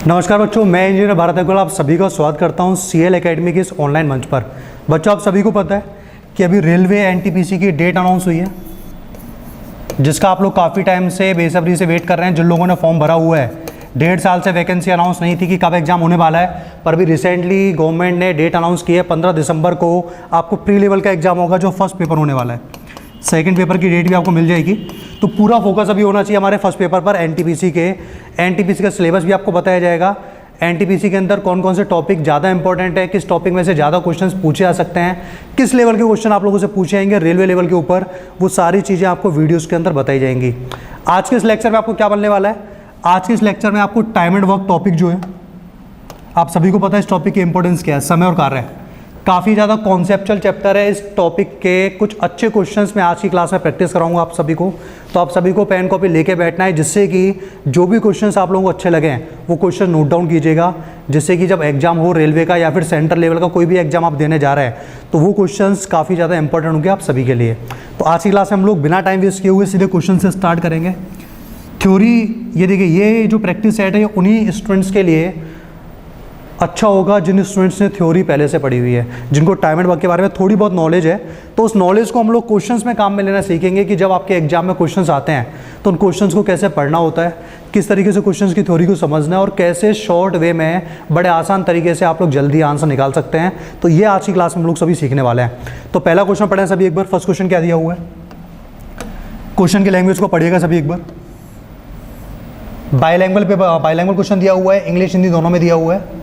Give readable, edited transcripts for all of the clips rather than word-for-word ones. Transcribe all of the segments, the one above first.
नमस्कार बच्चों, मैं इंजीनियर भारत अग्रवाल आप सभी का स्वागत करता हूं सीएल एकेडमी के इस ऑनलाइन मंच पर। बच्चों, आप सभी को पता है कि अभी रेलवे एनटीपीसी की डेट अनाउंस हुई है, जिसका आप लोग काफ़ी टाइम से बेसब्री से वेट कर रहे हैं। जिन लोगों ने फॉर्म भरा हुआ है, 1.5 साल से वैकेंसी अनाउंस नहीं थी कि कब एग्जाम होने वाला है, पर अभी रिसेंटली गवर्नमेंट ने डेट अनाउंस की है। 15 दिसंबर को आपको प्री लेवल का एग्जाम होगा, जो फर्स्ट पेपर होने वाला है। सेकंड पेपर की डेट भी आपको मिल जाएगी। तो पूरा फोकस अभी होना चाहिए हमारे फर्स्ट पेपर पर। एनटीपीसी का सिलेबस भी आपको बताया जाएगा। एनटीपीसी के अंदर कौन कौन से टॉपिक ज़्यादा इंपॉर्टेंट है, किस टॉपिक में से ज़्यादा क्वेश्चंस पूछे जा सकते हैं, किस लेवल के क्वेश्चन आप लोगों से पूछे जाएंगे रेलवे लेवल के ऊपर, वो सारी चीज़ें आपको वीडियोस के अंदर बताई जाएंगी। आज के इस लेक्चर में आपको क्या बनने वाला है? आज के इस लेक्चर में आपको टाइम एंड वर्क टॉपिक जो है, आप सभी को पता है इस टॉपिक की इंपॉर्टेंस क्या है, समय और कार्य। काफ़ी ज़्यादा कॉन्सेप्चुअल चैप्टर है। इस टॉपिक के कुछ अच्छे क्वेश्चंस मैं आज की क्लास में प्रैक्टिस कराऊंगा आप सभी को। तो आप सभी को पेन कॉपी लेके बैठना है, जिससे कि जो भी क्वेश्चंस आप लोगों को अच्छे लगे वो क्वेश्चन नोट डाउन कीजिएगा, जिससे कि जब एग्जाम हो रेलवे का या फिर सेंट्रल लेवल का कोई भी एग्जाम आप देने जा रहे हैं तो वो क्वेश्चंस काफ़ी ज़्यादा इंपॉर्टेंट होंगे आप सभी के लिए। तो आज की क्लास में हम लोग बिना टाइम वेस्ट किए हुए सीधे क्वेश्चन से स्टार्ट करेंगे। थ्योरी, ये देखिए, ये जो प्रैक्टिस सेट है ये उन्हीं स्टूडेंट्स के लिए अच्छा होगा जिन स्टूडेंट्स ने थ्योरी पहले से पढ़ी हुई है, जिनको टाइम एंड वर्क के बारे में थोड़ी बहुत नॉलेज है। तो उस नॉलेज को हम लोग क्वेश्चंस में काम में लेना सीखेंगे कि जब आपके एग्जाम में क्वेश्चंस आते हैं तो उन क्वेश्चंस को कैसे पढ़ना होता है, किस तरीके से क्वेश्चंस की थ्योरी को समझना है और कैसे शॉर्ट वे में बड़े आसान तरीके से आप लोग जल्दी आंसर निकाल सकते हैं। तो ये आज की क्लास में हम लोग सभी सीखने वाले हैं। तो पहला क्वेश्चन पढ़ें सभी एक बार। फर्स्ट क्वेश्चन क्या दिया हुआ है? क्वेश्चन की लैंग्वेज को पढ़िएगा सभी एक बार। बाईलैंग्वेज क्वेश्चन दिया हुआ है, इंग्लिश हिंदी दोनों में दिया हुआ है।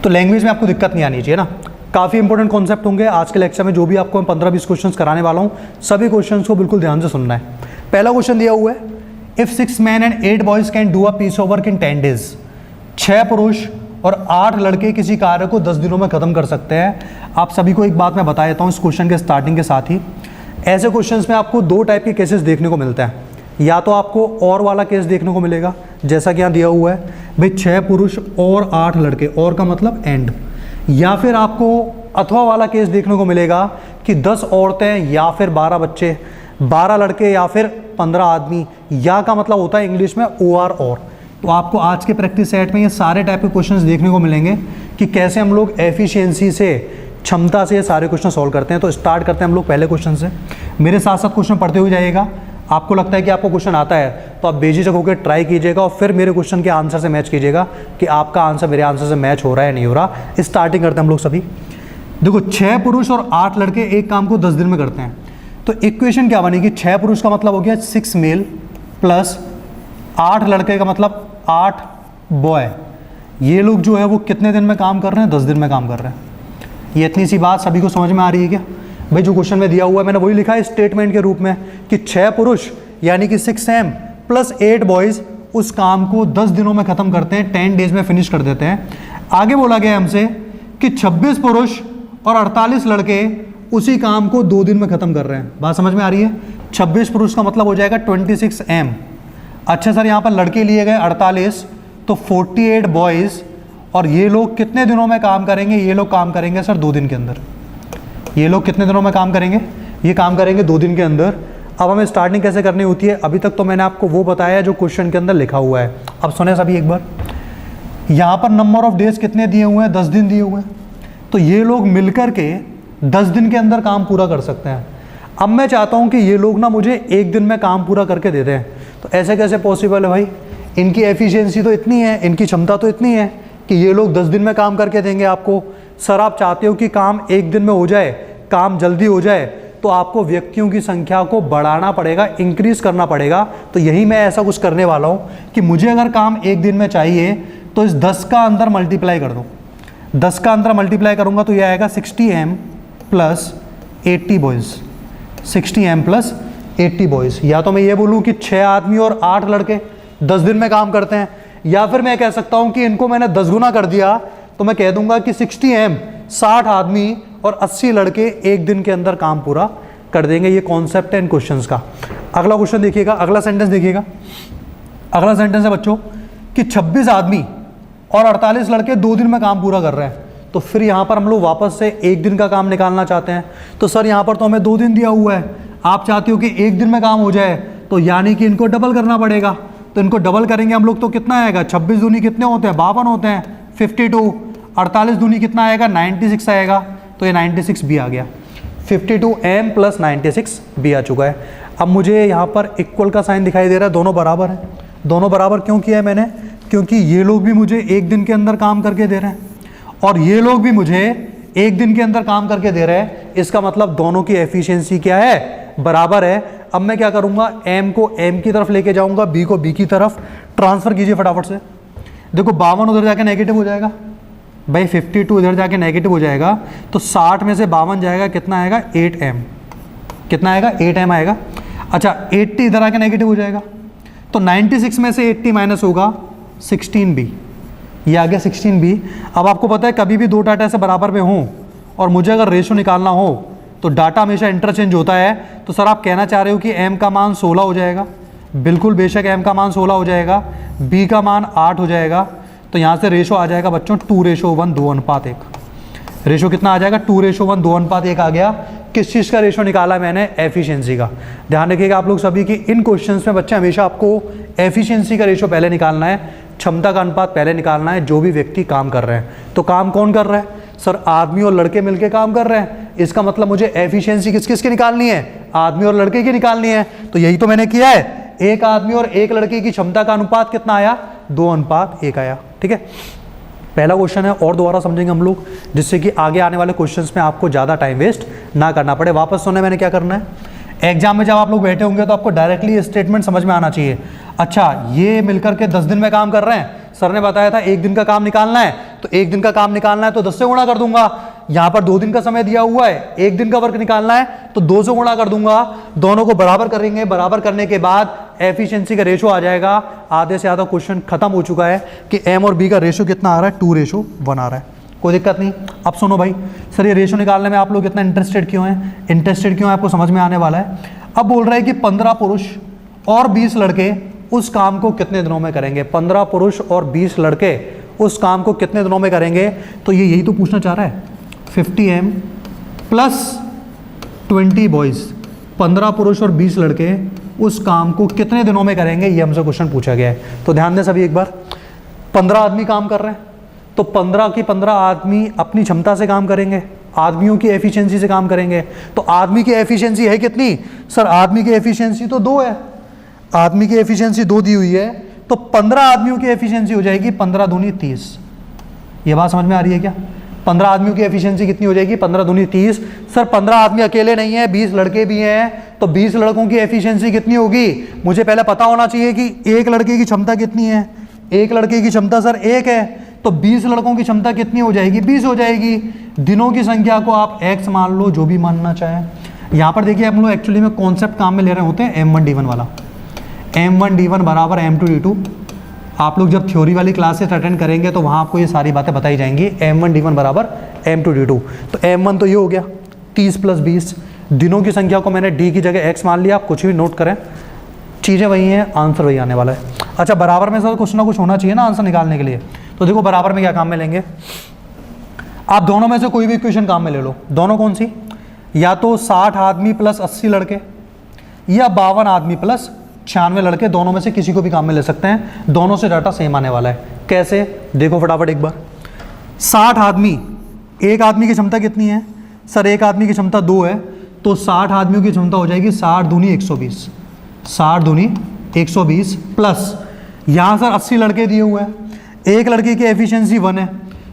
तो लैंग्वेज में आपको दिक्कत नहीं आनी चाहिए ना। काफ़ी इंपॉर्टेंट कॉन्सेप्ट होंगे आज के लेक्चर में। जो भी आपको मैं 15-20 क्वेश्चंस कराने वाला हूँ, सभी क्वेश्चंस को बिल्कुल ध्यान से सुनना है। पहला क्वेश्चन दिया हुआ है, if 6 men and 8 boys can do a piece of work in 10 days, 6 पुरुष और 8 लड़के किसी कार्य को 10 दिनों में ख़त्म कर सकते हैं। आप सभी को एक बात मैं बता देता हूँ इस क्वेश्चन के स्टार्टिंग के साथ ही। ऐसे क्वेश्चन में आपको 2 टाइप के केसेस देखने को मिलते हैं। या तो आपको और वाला केस देखने को मिलेगा, जैसा कि यहाँ दिया हुआ है भाई 6 पुरुष और 8 लड़के, और का मतलब एंड। या फिर आपको अथवा वाला केस देखने को मिलेगा कि 10 औरतें या फिर 12 बच्चे, 12 लड़के या फिर 15 आदमी। या का मतलब होता है इंग्लिश में और। तो आपको आज के प्रैक्टिस सेट में ये सारे टाइप के क्वेश्चंस देखने को मिलेंगे कि कैसे हम लोग एफिशिएंसी से, क्षमता से ये सारे क्वेश्चन सॉल्व करते हैं। तो स्टार्ट करते हैं हम लोग पहले क्वेश्चन से। मेरे साथ साथ क्वेश्चन पढ़ते हुए जाइएगा। आपको लगता है कि आपको क्वेश्चन आता है तो आप बेझिझक होकर ट्राई कीजिएगा और फिर मेरे क्वेश्चन के आंसर से मैच कीजिएगा कि आपका आंसर मेरे आंसर से मैच हो रहा है नहीं हो रहा। स्टार्टिंग करते हैं हम लोग सभी। देखो, 6 पुरुष और 8 लड़के एक काम को 10 दिन में करते हैं। तो इक्वेशन क्या बनेगी? 6 पुरुष का मतलब हो गया 6 मेल प्लस 8 लड़के का मतलब 8 बॉय। ये लोग जो है वो कितने दिन में काम कर रहे हैं? 10 दिन में काम कर रहे हैं। ये इतनी सी बात सभी को समझ में आ रही है क्या? भाई जो क्वेश्चन में दिया हुआ है मैंने वही लिखा है स्टेटमेंट के रूप में कि 6 पुरुष यानी कि 6m प्लस 8 बॉयज़ उस काम को 10 दिनों में ख़त्म करते हैं, 10 डेज में फिनिश कर देते हैं। आगे बोला गया हमसे कि 26 पुरुष और 48 लड़के उसी काम को 2 दिन में ख़त्म कर रहे हैं। बात समझ में आ रही है? 26 पुरुष का मतलब हो जाएगा 26m। अच्छा सर, यहाँ पर लड़के लिए गए 48, तो 48 बॉयज़। और ये लोग कितने दिनों में काम करेंगे? ये लोग काम करेंगे सर 2 दिन के अंदर। ये लोग कितने दिनों में काम करेंगे? ये काम करेंगे 2 दिन के अंदर। अब हमें स्टार्टिंग कैसे करनी होती है? अभी तक तो मैंने आपको वो बताया जो क्वेश्चन के अंदर लिखा हुआ है। अब सुने सभी एक बार। यहाँ पर नंबर ऑफ डेज कितने दिए हुए हैं? 10 दिन दिए हुए हैं। तो ये लोग मिलकर के 10 दिन के अंदर काम पूरा कर सकते हैं। अब मैं चाहता हूँ कि ये लोग ना मुझे 1 दिन में काम पूरा करके दे दें। तो ऐसे कैसे पॉसिबल है भाई? इनकी एफिशिएंसी तो इतनी है, इनकी क्षमता तो इतनी है कि ये लोग 10 दिन में काम करके देंगे आपको। सर आप चाहते हो कि काम 1 दिन में हो जाए, काम जल्दी हो जाए, तो आपको व्यक्तियों की संख्या को बढ़ाना पड़ेगा, इंक्रीज करना पड़ेगा। तो यही मैं ऐसा कुछ करने वाला हूँ कि मुझे अगर काम 1 दिन में चाहिए तो इस 10 का अंदर मल्टीप्लाई कर दो। 10 का अंदर मल्टीप्लाई करूँगा तो यह आएगा 60m plus 80 boys. 60m plus 80 boys. या तो मैं ये बोलूँ कि 6 आदमी और 8 लड़के 10 दिन में काम करते हैं, या फिर मैं कह सकता हूँ कि इनको मैंने 10 गुना कर दिया तो मैं कह दूंगा कि 60m 60 आदमी और 80 लड़के 1 दिन के अंदर काम पूरा कर देंगे। ये कॉन्सेप्ट है इन क्वेश्चंस का। अगला क्वेश्चन देखिएगा, अगला सेंटेंस देखिएगा। अगला सेंटेंस है बच्चों कि 26 आदमी और 48 लड़के 2 दिन में काम पूरा कर रहे हैं। तो फिर यहाँ पर हम लोग वापस से 1 दिन का काम निकालना चाहते हैं। तो सर यहाँ पर तो हमें 2 दिन दिया हुआ है, आप चाहते हो कि 1 दिन में काम हो जाए, तो यानी कि इनको डबल करना पड़ेगा। तो इनको डबल करेंगे हम लोग तो कितना आएगा, 26 दूनी कितने होते हैं, 52 होते हैं, 52, 48 दूनी कितना आएगा, 96 आएगा, तो ये 96 भी आ गया, 52m प्लस 96 भी आ चुका है। अब मुझे यहाँ पर इक्वल का साइन दिखाई दे रहा है, दोनों बराबर हैं। दोनों बराबर क्यों किया है मैंने, क्योंकि ये लोग भी मुझे एक दिन के अंदर काम करके दे रहे हैं और ये लोग भी मुझे एक दिन के अंदर काम करके दे रहे हैं। इसका मतलब दोनों की एफिशिएंसी क्या है, बराबर है। अब मैं क्या करूँगा, m को m की तरफ लेके जाऊँगा, b को b की तरफ ट्रांसफ़र कीजिए फटाफट से। देखो 52 उधर जाके नेगेटिव हो जाएगा भाई, 52 इधर जाके नेगेटिव हो जाएगा, तो 60 में से 52 जाएगा, कितना आएगा, 8m, कितना आएगा, 8m आएगा। अच्छा 80 इधर आके नेगेटिव हो जाएगा, तो 96 में से 80 माइनस होगा 16b, ये आ गया 16b। अब आपको पता है कभी भी दो डाटा ऐसे बराबर में हों और मुझे अगर रेशो निकालना हो तो डाटा हमेशा इंटरचेंज होता है। तो सर आप कहना चाह रहे हो कि m का मान 16 हो जाएगा, बिल्कुल बेशक m का मान 16 हो जाएगा, b का मान 8 हो जाएगा, तो यहाँ से रेशो आ जाएगा बच्चों 2:1, 2:1। रेशो कितना आ जाएगा, 2:1, 2:1 आ गया। किस चीज़ का रेशो निकाला मैंने, एफिशिएंसी का। ध्यान रखिएगा आप लोग सभी कि इन क्वेश्चंस में बच्चे हमेशा आपको एफिशिएंसी का रेशो पहले निकालना है, क्षमता का अनुपात पहले निकालना है, जो भी व्यक्ति काम कर रहे हैं। तो काम कौन कर रहा है, सर आदमी और लड़के मिलके काम कर रहे हैं, इसका मतलब मुझे एफिशिएंसी किस किस की निकालनी है, आदमी और लड़के की निकालनी है। तो यही तो मैंने किया है, एक आदमी और एक लड़के की क्षमता का अनुपात कितना आया, 2:1 आया। ठीक है, पहला क्वेश्चन है और दोबारा समझेंगे हम लोग, जिससे कि आगे आने वाले क्वेश्चंस में आपको ज़्यादा टाइम वेस्ट ना करना पड़े। वापस सुनने मैंने क्या करना है, एग्जाम में जब आप लोग बैठे होंगे तो आपको डायरेक्टली ये स्टेटमेंट समझ में आना चाहिए। अच्छा ये मिलकर के 10 दिन में काम कर रहे हैं, सर ने बताया था एक दिन का काम निकालना है, तो एक दिन का काम निकालना है तो 10 से गुणा कर दूंगा। यहाँ पर 2 दिन का समय दिया हुआ है, एक दिन का वर्क निकालना है तो 2 से गुणा कर दूंगा। दोनों को बराबर करेंगे, बराबर करने के बाद एफिशिएंसी का रेशो आ जाएगा। आधे से आधा क्वेश्चन खत्म हो चुका है कि m और b का रेशो कितना आ रहा है, 2:1 आ रहा है, कोई दिक्कत नहीं। अब सुनो भाई, सर ये रेशो निकालने में आप लोग इतना इंटरेस्टेड क्यों हैं, इंटरेस्टेड क्यों है आपको समझ में आने वाला है। अब बोल रहा है कि 15 पुरुष और 20 लड़के उस काम को कितने दिनों में करेंगे, 15 पुरुष और 20 लड़के उस काम को कितने दिनों में करेंगे। तो ये यही तो पूछना चाह रहा है, 50m प्लस 20 बॉयज़, 15 पुरुष और 20 लड़के उस काम को कितने दिनों में करेंगे, ये हमसे क्वेश्चन पूछा गया है। तो ध्यान दें सभी एक बार, 15 आदमी काम कर रहे हैं, तो 15 की 15 आदमी अपनी क्षमता से काम करेंगे, आदमियों की एफिशिएंसी से काम करेंगे। तो आदमी की एफिशिएंसी है कितनी, सर आदमी की एफिशिएंसी तो 2 है, आदमी की एफिशिएंसी 2 दी हुई है, तो 15 आदमियों की एफिशिएंसी हो जाएगी 15 दूनी 30। ये बात समझ में आ रही है क्या, 15 आदमियों की एफिशिएंसी कितनी हो जाएगी, 15 दूनी 30। सर 15 आदमी अकेले नहीं है, 20 लड़के भी हैं, तो 20 लड़कों की एफिशिएंसी कितनी होगी। मुझे पहले पता होना चाहिए कि एक लड़के की क्षमता कितनी है, एक लड़के की क्षमता सर 1 है, तो 20 लड़कों की क्षमता कितनी हो जाएगी, 20 हो जाएगी। दिनों की संख्या को आप x मान लो, जो भी मानना चाहें। यहाँ पर देखिए हम लोग एक्चुअली में कॉन्सेप्ट काम में ले रहे होते हैं m1d1 वाला, m1d1 बराबर m2d2। आप लोग जब थ्योरी वाली क्लासेस अटेंड करेंगे तो वहाँ आपको ये सारी बातें बताई जाएंगी, m1d1 बराबर m2d2। तो m1 तो ये हो गया 30 प्लस 20, दिनों की संख्या को मैंने d की जगह x मान लिया। आप कुछ भी नोट करें, चीज़ें वही हैं, आंसर वही आने वाला है। अच्छा बराबर में सर कुछ ना कुछ होना चाहिए ना आंसर निकालने के लिए। तो देखो बराबर में क्या काम में लेंगे, आप दोनों में से कोई भी इक्वेशन काम में ले लो। दोनों कौन सी, या तो 60 आदमी प्लस 80 लड़के, या 52 आदमी प्लस 96 लड़के, दोनों में से किसी को भी काम में ले सकते हैं। दोनों से डाटा सेम आने वाला है। कैसे, देखो फटाफट एक बार। 60 आदमी, एक आदमी की क्षमता कितनी है, सर एक आदमी की क्षमता 2 है, तो 60 आदमियों की क्षमता हो जाएगी 60 दूनी 120, 60 दूनी 120 प्लस यहाँ सर 80 लड़के दिए हुए हैं, एक लड़के की एफिशिएंसी 1 है,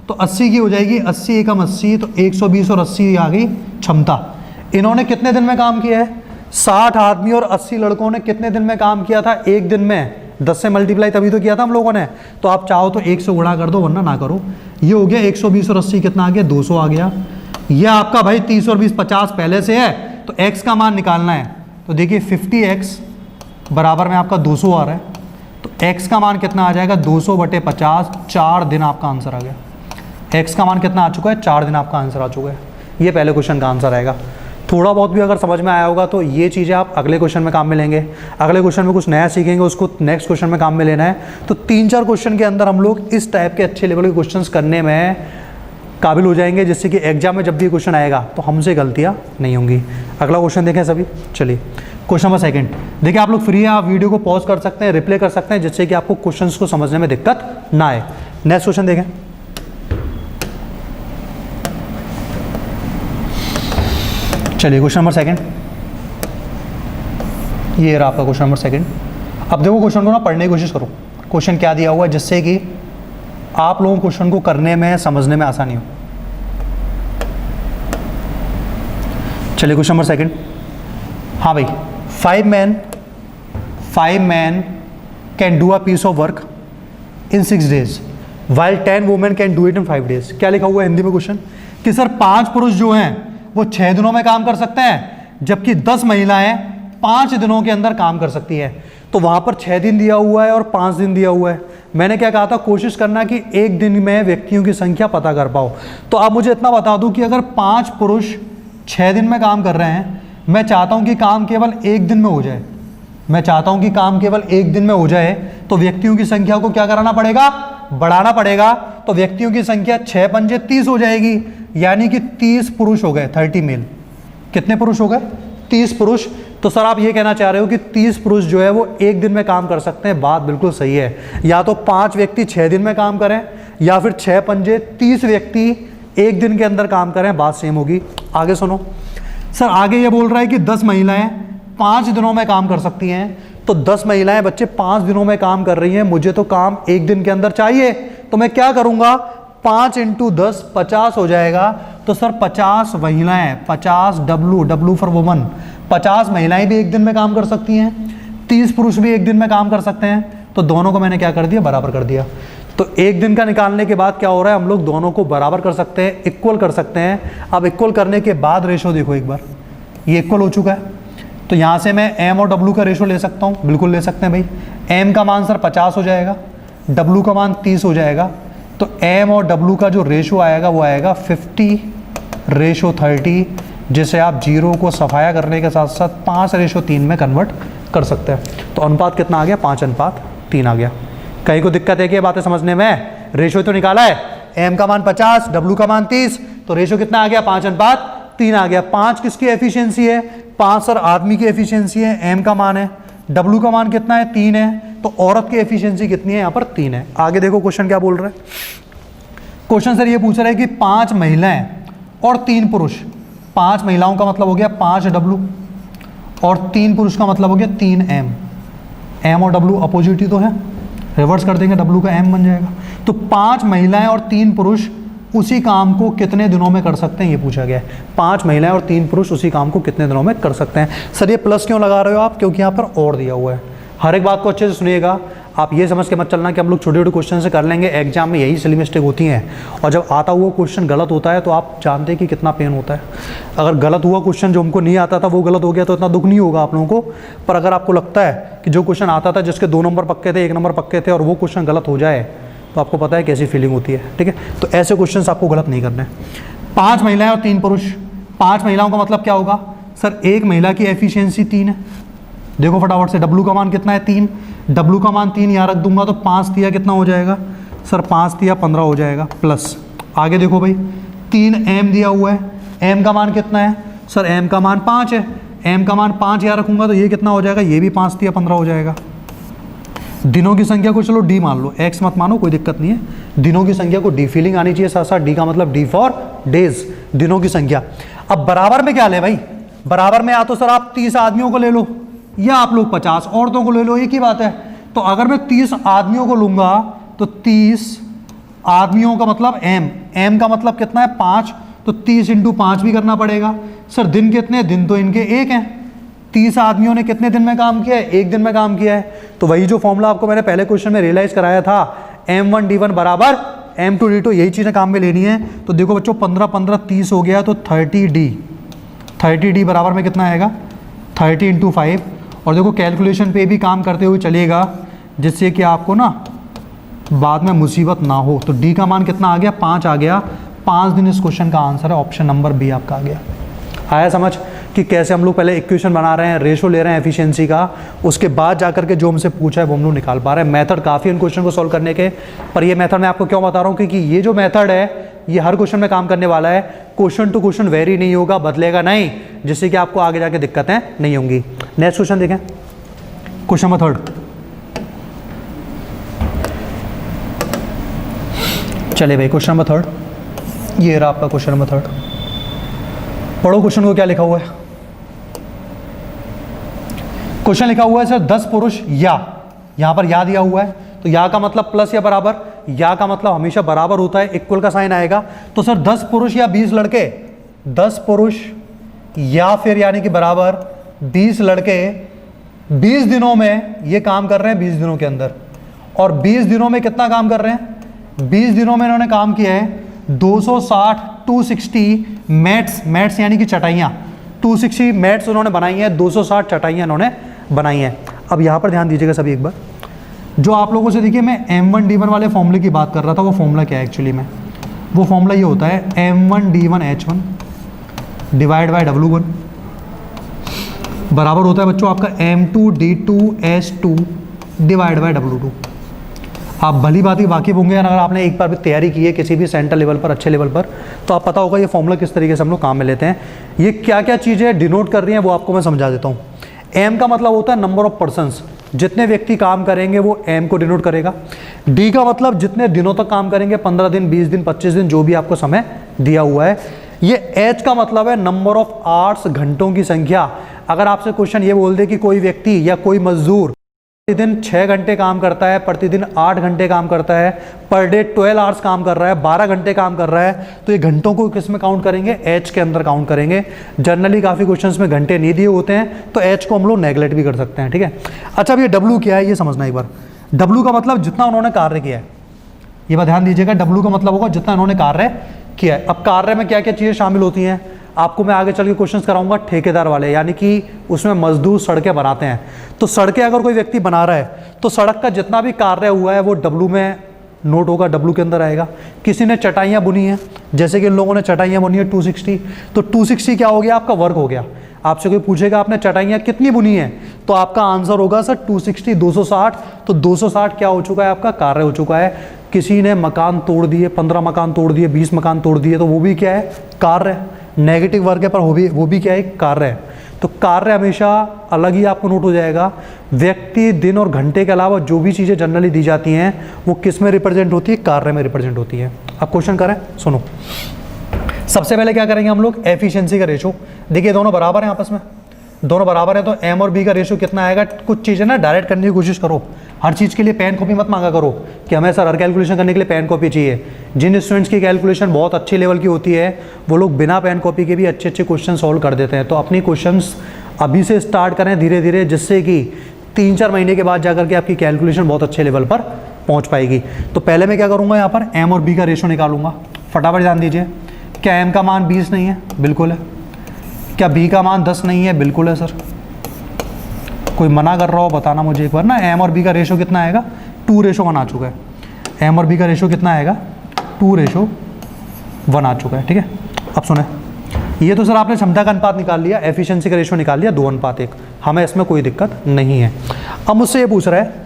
तो 80 की हो जाएगी 80 एकम 80, तो 120 और 80 आ गई क्षमता। इन्होंने कितने दिन में काम किया है, 60 आदमी और 80 लड़कों ने कितने दिन में काम किया था, एक दिन में। 10 से मल्टीप्लाई तभी तो किया था हम लोगों ने। तो आप चाहो तो 1 से गुणा कर दो, वरना ना करो। ये हो गया 120 और 80 कितना आ गया, 200 आ गया। यह आपका भाई 30 और 20 50 पहले से है, तो x का मान निकालना है। तो देखिए 50x बराबर में आपका 200 आ रहा है, तो x का मान कितना आ जाएगा, 200/50, 4 दिन आपका आंसर आ गया। x का मान कितना आ चुका है, 4 दिन आपका आंसर आ चुका है। ये पहले क्वेश्चन का आंसर आएगा। थोड़ा बहुत भी अगर समझ में आया होगा तो ये चीज़ें आप अगले क्वेश्चन में काम में लेंगे। अगले क्वेश्चन में कुछ नया सीखेंगे, उसको नेक्स्ट क्वेश्चन में काम में लेना है। तो 3-4 क्वेश्चन के अंदर हम लोग इस टाइप के अच्छे लेवल के क्वेश्चंस करने में काबिल हो जाएंगे, जिससे कि एग्जाम में जब भी क्वेश्चन आएगा तो हमसे गलतियाँ नहीं होंगी। अगला क्वेश्चन देखें सभी, चलिए। क्वेश्चन नंबर सेकंड, देखिए आप लोग फ्री हैं, आप वीडियो को पॉज कर सकते हैं, रिप्ले कर सकते हैं, जिससे कि आपको क्वेश्चंस को समझने में दिक्कत ना आए। नेक्स्ट क्वेश्चन देखें। चलिए क्वेश्चन नंबर सेकंड, ये रहा आपका क्वेश्चन नंबर सेकंड। अब देखो क्वेश्चन को ना पढ़ने की कोशिश करो, क्वेश्चन क्या दिया हुआ है, जिससे कि आप लोगों को क्वेश्चन को करने में समझने में आसानी हो। चलिए क्वेश्चन नंबर सेकंड, हाँ भाई, 5 men can do a piece of work in 6 days while 10 women can do it in 5 days। क्या लिखा हुआ है हिंदी में क्वेश्चन कि सर 5 पुरुष जो हैं वो 6 दिनों में काम कर सकते हैं, जबकि 10 महिलाएं 5 दिनों के अंदर काम कर सकती हैं। तो वहां पर 6 दिन दिया हुआ है और 5 दिन दिया हुआ है। मैंने क्या कहा था, कोशिश करना कि एक दिन में व्यक्तियों की संख्या पता कर पाओ। तो आप मुझे इतना बता दूं कि अगर 5 पुरुष 6 दिन में काम कर रहे हैं, मैं चाहता हूं कि काम केवल एक दिन में हो जाए, मैं चाहता हूं कि काम केवल एक दिन में हो जाए, तो व्यक्तियों की संख्या को क्या कराना पड़ेगा, बढ़ाना पड़ेगा। तो व्यक्तियों की संख्या 6 पंजे 30 हो जाएगी, यानी कि 30 पुरुष हो गए, 30 मेल। कितने पुरुष हो गए, 30 पुरुष। तो सर आप ये कहना चाह रहे हो कि 30 पुरुष जो है वो एक दिन में काम कर सकते हैं। बात बिल्कुल सही है, या तो 5 व्यक्ति 6 दिन में काम करें, या फिर 6 पंजे 30 व्यक्ति एक दिन के अंदर काम करें, बात सेम होगी। आगे सुनो सर, आगे ये बोल रहा है कि 10 महिलाएं 5 दिनों में काम कर सकती हैं। तो 10 महिलाएं बच्चे 5 दिनों में काम कर रही हैं, मुझे तो काम एक दिन के अंदर चाहिए, तो मैं क्या करूंगा, 5 × 10 50 हो जाएगा। तो सर 50 महिलाएं, 50 W फॉर वुमन, 50 महिलाएं भी एक दिन में काम कर सकती हैं, 30 पुरुष भी एक दिन में काम कर सकते हैं। तो दोनों को मैंने क्या कर दिया, बराबर कर दिया। तो एक दिन का निकालने के बाद क्या हो रहा है, हम लोग दोनों को बराबर कर सकते हैं, इक्वल कर सकते हैं। अब इक्वल करने के बाद रेशो देखो एक बार, ये इक्वल हो चुका है। तो यहाँ से मैं M और W का रेशो ले सकता हूँ, बिल्कुल ले सकते हैं भाई। M का मान सर 50 हो जाएगा, W का मान 30 हो जाएगा। तो M और W का जो रेशो आएगा वो आएगा 50:30, जिसे आप 0 को सफाया करने के साथ साथ 5:3 में कन्वर्ट कर सकते हैं। तो अनुपात कितना आ गया, 5:3 आ गया। कहीं को दिक्कत है कि ये बातें समझने में, रेशो तो निकाला है, M का मान 50, W का मान 30, तो रेशो कितना आ गया, 5:3 आ गया। 5 किसकी एफिशिएंसी है, 5 सर आदमी की एफिशिएंसी है, M का मान है, W का मान कितना है, 3 है, तो औरत की एफिशिएंसी कितनी है, यहाँ पर 3 है। आगे देखो क्वेश्चन क्या बोल रहा है। क्वेश्चन सर ये पूछ रहा है कि 5 महिलाएं और 3 पुरुष, 5 महिलाओं का मतलब हो गया 5 W और 3 पुरुष का मतलब हो गया 3 M। M और W अपोजिट ही तो है, रिवर्स कर देंगे, W का M बन जाएगा। तो 5 महिलाएं और 3 पुरुष उसी काम को कितने दिनों में कर सकते हैं, ये पूछा गया है। 5 महिलाएं और 3 पुरुष उसी काम को कितने दिनों में कर सकते हैं। सर ये प्लस क्यों लगा रहे हो आप, क्योंकि यहाँ पर और दिया हुआ है। हर एक बात को अच्छे से सुनिएगा, आप ये समझ के मत चलना कि हम लोग छोटे छोटे क्वेश्चन से कर लेंगे, एग्जाम में यही सिली मिस्टेक होती हैं। और जब आता हुआ क्वेश्चन गलत होता है तो आप जानते हैं कि कितना पेन होता है। अगर गलत हुआ क्वेश्चन जो हमको नहीं आता था वो गलत हो गया तो इतना दुख नहीं होगा आप लोगों को। पर अगर आपको लगता है कि जो क्वेश्चन आता था जिसके 2 नंबर पक्के थे, 1 नंबर पक्के थे, और वो क्वेश्चन गलत हो जाए तो आपको पता है कैसी फीलिंग होती है, ठीक है। तो ऐसे क्वेश्चन आपको गलत नहीं करने। 5 महिलाएं और 3 पुरुष, 5 महिलाओं का मतलब क्या होगा, सर एक महिला की एफिशिएंसी 3 है। देखो फटाफट से, W का मान कितना है, 3, W का मान 3 यहाँ रख दूंगा तो 5 दिया कितना हो जाएगा, सर 5 दिया 15 हो जाएगा, प्लस आगे देखो भाई 3 M दिया हुआ है, M का मान कितना है, सर M का मान 5 है, M का मान 5 यहाँ रखूंगा तो ये कितना हो जाएगा, ये भी 5 दिया 15 हो जाएगा। दिनों की संख्या को चलो D मान लो, X मत मानो, कोई दिक्कत नहीं है। दिनों की संख्या को D फीलिंग आनी चाहिए साथ साथ, D का मतलब D फॉर डेज, दिनों की संख्या। अब बराबर में क्या ले भाई, बराबर में या तो सर आप 30 आदमियों को ले लो या आप लोग 50 औरतों को ले लो, एक ही बात है। तो अगर मैं 30 आदमियों को लूंगा तो 30 आदमियों का मतलब M का मतलब कितना है, 5, तो 30 × 5 भी करना पड़ेगा। सर दिन कितने, दिन तो इनके 1 हैं। 30 आदमियों ने कितने दिन में काम किया है, 1 दिन में काम किया है। तो वही जो फॉर्मूला आपको मैंने पहले क्वेश्चन में रियलाइज कराया था, M1D1 बराबर M2D2, यही चीज़ें काम में लेनी है। तो देखो बच्चों 15 15 30 हो गया, तो 30D बराबर में कितना आएगा, 30 × 5। और देखो कैलकुलेशन पे भी काम करते हुए चलिएगा, जिससे कि आपको ना बाद में मुसीबत ना हो। तो D का मान कितना आ गया, 5 आ गया। 5 दिन इस क्वेश्चन का आंसर है, ऑप्शन नंबर बी आपका आ गया। आया समझ। कि कैसे हम लोग पहले इक्वेशन बना रहे हैं, रेशो ले रहे हैं एफिशिएंसी का, उसके बाद जाकर के जो हमसे पूछा है वो हम लोग निकाल पा रहे हैं। मेथड काफ़ी इन क्वेश्चन को सॉल्व करने के, पर ये मेथड मैं आपको क्यों बता रहा हूँ, क्योंकि ये जो मेथड है ये हर क्वेश्चन में काम करने वाला है, क्वेश्चन टू क्वेश्चन वेरी नहीं होगा, बदलेगा नहीं, जिससे कि आपको आगे जाके दिक्कतें नहीं होंगी। नेक्स्ट क्वेश्चन देखें, क्वेश्चन नंबर 3। चलिए भाई क्वेश्चन नंबर 3, ये रहा आपका क्वेश्चन नंबर 3। पढ़ो क्वेश्चन को क्या लिखा हुआ है। क्वेश्चन लिखा हुआ है सर 10 पुरुष या, यहां पर या दिया हुआ है, तो या का मतलब प्लस या बराबर, या का मतलब हमेशा बराबर होता है, इक्वल का साइन आएगा। तो सर 10 पुरुष या 20 लड़के, 10 पुरुष या फिर यानी कि बराबर 20 लड़के 20 दिनों में ये काम कर रहे हैं, 20 दिनों के अंदर। और 20 दिनों में कितना काम कर रहे हैं, 20 दिनों में इन्होंने काम किया है 260 मैट्स यानी कि चटाइयाँ, 260 मैट्स उन्होंने बनाई है, 260 चटाइयाँ इन्होंने बनाई हैं। अब यहाँ पर ध्यान दीजिएगा सभी एक बार, जो आप लोगों से देखिए मैं M1D1 वाले फॉर्मूले की बात कर रहा था, वो फॉर्मूला क्या है एक्चुअली में, वो फॉर्मूला ये होता है M1D1H1 डिवाइड बाय W1 बराबर होता है बच्चों आपका M2D2H2 डिवाइड बाय W2। आप भली बात ही वाकिफ होंगे, अगर आपने एक बार भी तैयारी की है किसी भी सेंटर लेवल पर, अच्छे लेवल पर, तो आप पता होगा ये फॉर्मूला किस तरीके से हम लोग काम में लेते हैं। ये क्या क्या चीज़ें डिनोट कर रही हैं वो आपको मैं समझा देता हूँ। M का मतलब होता है नंबर ऑफ पर्सन्स, जितने व्यक्ति काम करेंगे वो M को डिनोट करेगा। D का मतलब जितने दिनों तक काम करेंगे, 15 दिन, 20 दिन, 25 दिन, जो भी आपको समय दिया हुआ है। ये H का मतलब है नंबर ऑफ आवर्स, घंटों की संख्या। अगर आपसे क्वेश्चन ये बोल दे कि कोई व्यक्ति या कोई मजदूर प्रतिदिन 6 घंटे काम करता है, प्रतिदिन 8 घंटे काम करता है, पर डे 12 आवर्स काम कर रहा है, 12 घंटे काम कर रहा है, तो ये घंटों को किस में काउंट करेंगे, H के अंदर काउंट करेंगे। जनरली काफ़ी क्वेश्चंस में घंटे नहीं दिए होते हैं, तो H को हम लोग नेगलेक्ट भी कर सकते हैं, ठीक है। अच्छा अब ये W क्या है ये समझना एक बार। W का मतलब जितना उन्होंने कार्य किया है, ये बात ध्यान दीजिएगा, W का मतलब होगा जितना उन्होंने कार्य किया है। अब कार्य में क्या क्या चीज़ें शामिल होती हैं आपको मैं आगे चल के क्वेश्चंस कराऊंगा, ठेकेदार वाले, यानी कि उसमें मजदूर सड़कें बनाते हैं। तो सड़कें अगर कोई व्यक्ति बना रहा है तो सड़क का जितना भी कार्य हुआ है वो W में नोट होगा, W के अंदर आएगा। किसी ने चटाइयाँ बुनी हैं, जैसे कि इन लोगों ने चटाइयाँ बुनी है 260, तो 260 क्या हो गया आपका, वर्क हो गया। आपसे कोई पूछेगा आपने चटाइयाँ कितनी बुनी है, तो आपका आंसर होगा सर 260, 260। तो 260 क्या हो चुका है आपका, कार्य हो चुका है। किसी ने मकान तोड़ दिए, 15 मकान तोड़ दिए, 20 मकान तोड़ दिए, तो वो भी क्या है, कार्य है। नेगेटिव वर्क है पर वो भी क्या है, कार्य है। तो कार्य हमेशा अलग ही आपको नोट हो जाएगा। व्यक्ति, दिन और घंटे के अलावा जो भी चीज़ें जनरली दी जाती हैं वो किस में रिप्रेजेंट होती है, कार्य में रिप्रेजेंट होती है। अब क्वेश्चन करें, सुनो। सबसे पहले क्या करेंगे हम लोग, एफिशिएंसी का रेशो। देखिए दोनों बराबर हैं आपस में, दोनों बराबर हैं, तो M और B का रेशो कितना आएगा। कुछ चीज़ें ना डायरेक्ट करने की कोशिश करो, हर चीज़ के लिए पेन कॉपी मत मांगा करो कि हमें सर हर कैलकुलेशन करने के लिए पेन कॉपी चाहिए। जिन स्टूडेंट्स की कैलकुलेशन बहुत अच्छी लेवल की होती है वो लोग बिना पेन कॉपी के भी अच्छे अच्छे क्वेश्चन सॉल्व कर देते हैं। तो अपनी क्वेश्चंस अभी से स्टार्ट करें धीरे धीरे, जिससे कि 3-4 महीने के बाद जाकर के आपकी कैलकुलेशन बहुत अच्छे लेवल पर पहुँच पाएगी। तो पहले मैं क्या करूँगा, यहाँ पर M और B का रेशो निकालूंगा। फटाफट ध्यान दीजिए, क्या M का मान 20 नहीं है, बिल्कुल है। क्या B का मान 10 नहीं है, बिल्कुल है सर। कोई मना कर रहा हो बताना मुझे एक बार ना। M और B का रेशो कितना आएगा, 2:1 आ चुका है। M और B का रेशो कितना आएगा, 2:1 आ चुका है, ठीक है। अब सुने, ये तो सर आपने क्षमता का अनुपात निकाल लिया, एफिशिएंसी का रेशो निकाल लिया 2:1, हमें इसमें कोई दिक्कत नहीं है। अब मुझसे ये पूछ रहा है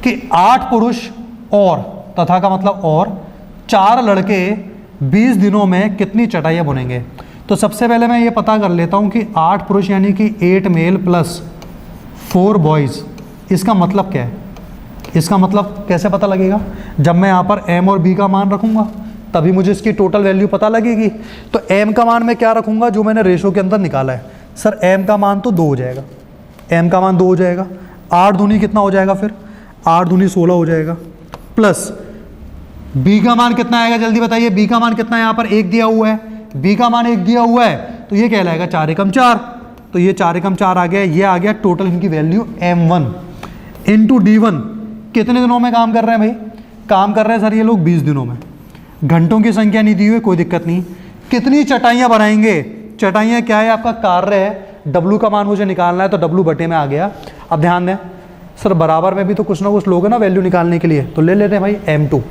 कि 8 पुरुष और, तथा का मतलब और 4 लड़के 20 दिनों में कितनी चटाइयाँ बुनेंगे। तो सबसे पहले मैं ये पता कर लेता हूँ कि 8 पुरुष यानी कि 8 मेल प्लस 4 बॉयज़, इसका मतलब क्या है। इसका मतलब कैसे पता लगेगा, जब मैं यहाँ पर M और B का मान रखूँगा तभी मुझे इसकी टोटल वैल्यू पता लगेगी। तो M का मान मैं क्या रखूँगा, जो मैंने रेशो के अंदर निकाला है। सर M का मान तो 2 हो जाएगा, M का मान 2 हो जाएगा। 8 दूनी कितना हो जाएगा, फिर 8 दूनी 16 हो जाएगा, प्लस B का मान कितना आएगा, जल्दी बताइए। B का मान कितना है, यहाँ पर 1 दिया हुआ है, B का मान 1 दिया हुआ है, तो ये कहलाएगा 4 एकम 4। तो ये 4 एकम 4 आ गया, ये आ गया टोटल इनकी वैल्यू M1 इंटू D1। कितने दिनों में काम कर रहे हैं भाई, काम कर रहे हैं सर ये लोग 20 दिनों में। घंटों की संख्या नहीं दी हुई, कोई दिक्कत नहीं। कितनी चटाइयाँ बनाएंगे, चटाइयाँ क्या है आपका, कार्य है। W का मान मुझे निकालना है, तो W बटे में आ गया। अब ध्यान दें सर, बराबर में भी तो कुछ ना कुछ लोग हैं ना वैल्यू निकालने के लिए, तो ले लेते हैं भाई M2।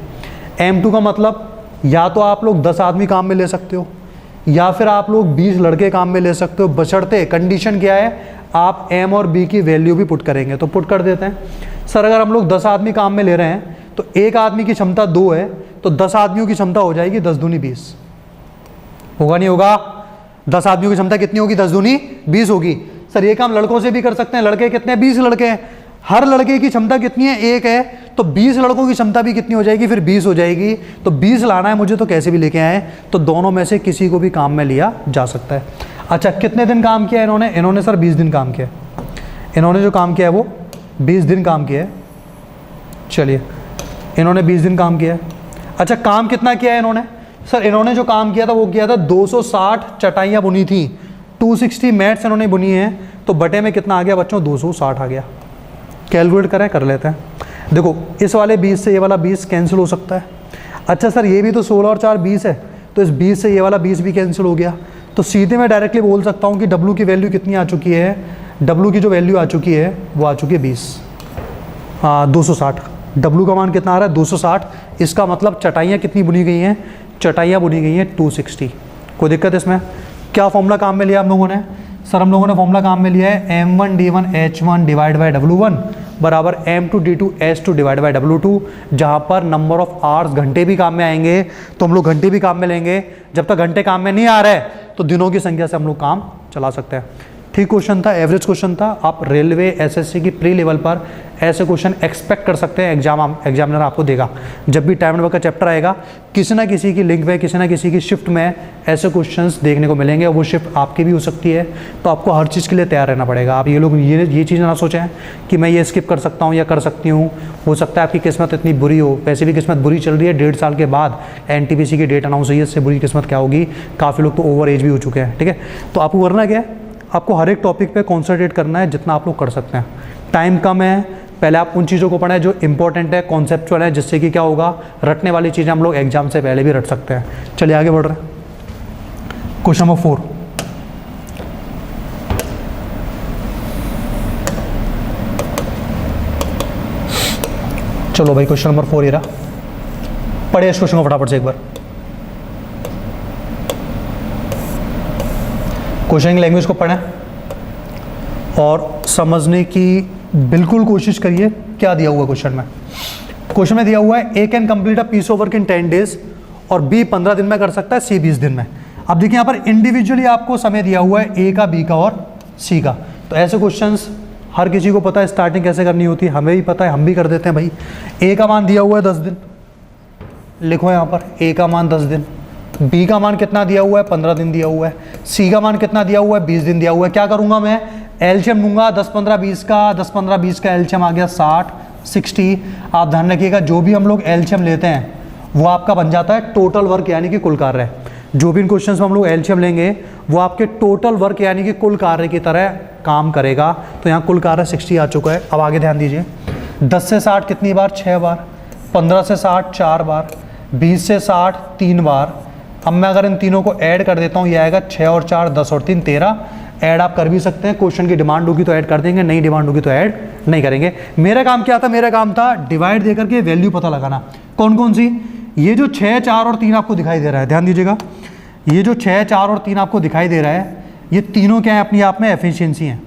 M2 का मतलब या तो आप लोग 10 आदमी काम में ले सकते हो, या फिर आप लोग 20 लड़के काम में ले सकते हो, बशर्ते कंडीशन क्या है, आप m और b की वैल्यू भी पुट करेंगे। तो पुट कर देते हैं। सर अगर हम लोग 10 आदमी काम में ले रहे हैं तो एक आदमी की क्षमता 2 है, तो 10 आदमियों की क्षमता हो जाएगी 10 दूनी 20। होगा नहीं होगा? 10 आदमियों की क्षमता कितनी होगी? 10 दूनी 20 होगी। सर ये काम लड़कों से भी कर सकते हैं। लड़के कितने हैं? 20 लड़के हैं। हर लड़के की क्षमता कितनी है? 1 है, तो 20 लड़कों की क्षमता भी कितनी हो जाएगी? फिर 20 हो जाएगी। तो 20 लाना है मुझे, तो कैसे भी लेके आए, तो दोनों में से किसी को भी काम में लिया जा सकता है। अच्छा, कितने दिन काम किया इन्होंने? इन्होंने सर 20 दिन काम किया। इन्होंने जो काम किया है वो 20 दिन काम किया है। चलिए, इन्होंने 20 दिन काम किया है। अच्छा, काम कितना किया है इन्होंने? सर इन्होंने जो काम किया था वो किया था 260 चटाइयाँ बुनी थी, 260 मैट्स इन्होंने बुनी है। तो बटे में कितना आ गया बच्चों? 260 आ गया। कैलकुलेट करें, कर लेते हैं। देखो, इस वाले 20 से ये वाला 20 कैंसिल हो सकता है। अच्छा सर, ये भी तो 16 और 4 20 है, तो इस 20 से ये वाला 20 भी कैंसिल हो गया। तो सीधे मैं डायरेक्टली बोल सकता हूँ कि W की वैल्यू कितनी आ चुकी है? W की जो वैल्यू आ चुकी है वो आ चुकी है 20, 260। W का मान कितना आ रहा है? 260। इसका मतलब चटाइयाँ कितनी बुनी गई हैं? चटाइयाँ बुनी गई हैं 260। कोई दिक्कत इसमें? क्या फॉर्मूला काम में लिया हम लोगों ने? सर हम लोगों ने फॉर्मूला काम में लिया है M1D1H1 डिवाइड बाई W1 बराबर M2D2H2 डिवाइड बाई W2, जहाँ पर नंबर ऑफ आवर्स घंटे भी काम में आएंगे, तो हम लोग घंटे भी काम में लेंगे। जब तक घंटे काम में नहीं आ रहे तो दिनों की संख्या से हम लोग काम चला सकते हैं। ठीक क्वेश्चन था, एवरेज क्वेश्चन था। आप रेलवे एसएससी की प्री लेवल पर ऐसे क्वेश्चन एक्सपेक्ट कर सकते हैं। एग्जामिनर आपको देगा। जब भी टाइम टेबल का चैप्टर आएगा, किसी ना किसी की लिंक में, किसी ना किसी की शिफ्ट में ऐसे क्वेश्चंस देखने को मिलेंगे। और वो शिफ्ट आपकी भी हो सकती है, तो आपको हर चीज़ के लिए तैयार रहना पड़ेगा। आप ये चीज़ ना सोचें कि मैं ये स्किप कर सकता हूँ या कर सकती हूँ। हो सकता है आपकी किस्मत इतनी बुरी हो, वैसे भी किस्मत बुरी चल रही है। 1.5 साल के बाद NTPC की डेट अनाउंस हुई है, इससे बुरी किस्मत क्या होगी? काफ़ी लोग तो ओवर एज भी हो चुके हैं। ठीक है, तो आपको करना क्या है? आपको हर एक टॉपिक पे कॉन्सेंट्रेट करना है जितना आप लोग कर सकते हैं। टाइम कम है, पहले आप उन चीज़ों को पढ़ें जो इंपॉर्टेंट है, कॉन्सेप्चुअल है, जिससे कि क्या होगा, रटने वाली चीज़ें हम लोग एग्जाम से पहले भी रट सकते हैं। चलिए आगे बढ़ रहे हैं। Question number 4। चलो भाई, क्वेश्चन नंबर 4 ये रहा। पढ़े इस क्वेश्चन को फटाफट से एक बार। क्वेश्चन की लैंग्वेज को पढ़ें और समझने की बिल्कुल कोशिश करिए क्या दिया हुआ क्वेश्चन में। क्वेश्चन में दिया हुआ है A can complete a piece of work in 10 days और B 15 दिन में कर सकता है, C 20 दिन में। अब देखिए यहाँ पर इंडिविजुअली आपको समय दिया हुआ है A का, B का और C का। तो ऐसे क्वेश्चंस हर किसी को पता है स्टार्टिंग कैसे करनी होती है, हमें भी पता है, हम भी कर देते हैं भाई। A का मान दिया हुआ है 10 दिन, लिखो यहाँ पर A का मान 10 दिन। B का मान कितना दिया हुआ है? 15 दिन दिया हुआ है। C का मान कितना दिया हुआ है? 20 दिन दिया हुआ है। क्या करूँगा मैं? एलसीएम लूँगा 10 15 20 का। 10 15 20 का एलसीएम आ गया 60 60। आप ध्यान रखिएगा, जो भी हम लोग एलसीएम लेते हैं वो आपका बन जाता है टोटल वर्क यानी कि कुल कार्य। जो भी इन क्वेश्चंस में हम लोग एलसीएम लेंगे वो आपके टोटल वर्क यानी कि कुल कार्य की तरह काम करेगा। तो यहाँ कुल कार्य 60 आ चुका है। अब आगे ध्यान दीजिए, 10 से 60 कितनी बार? 6 बार। 15 से 60 4 बार। 20 से 60 3 बार। अब मैं अगर इन तीनों को ऐड कर देता हूँ, ये आएगा 6 और 4 10 और 3 13। ऐड आप कर भी सकते हैं, क्वेश्चन की डिमांड होगी तो ऐड कर देंगे, नहीं डिमांड होगी तो ऐड नहीं करेंगे। मेरा काम क्या था? मेरा काम था डिवाइड देकर के वैल्यू पता लगाना। कौन कौन सी? ये जो 6 4 और 3 आपको दिखाई दे रहा है, ध्यान दीजिएगा, ये जो 6 4 और 3 आपको दिखाई दे रहा है, ये तीनों क्या है? अपनी आप में एफिशिएंसी है।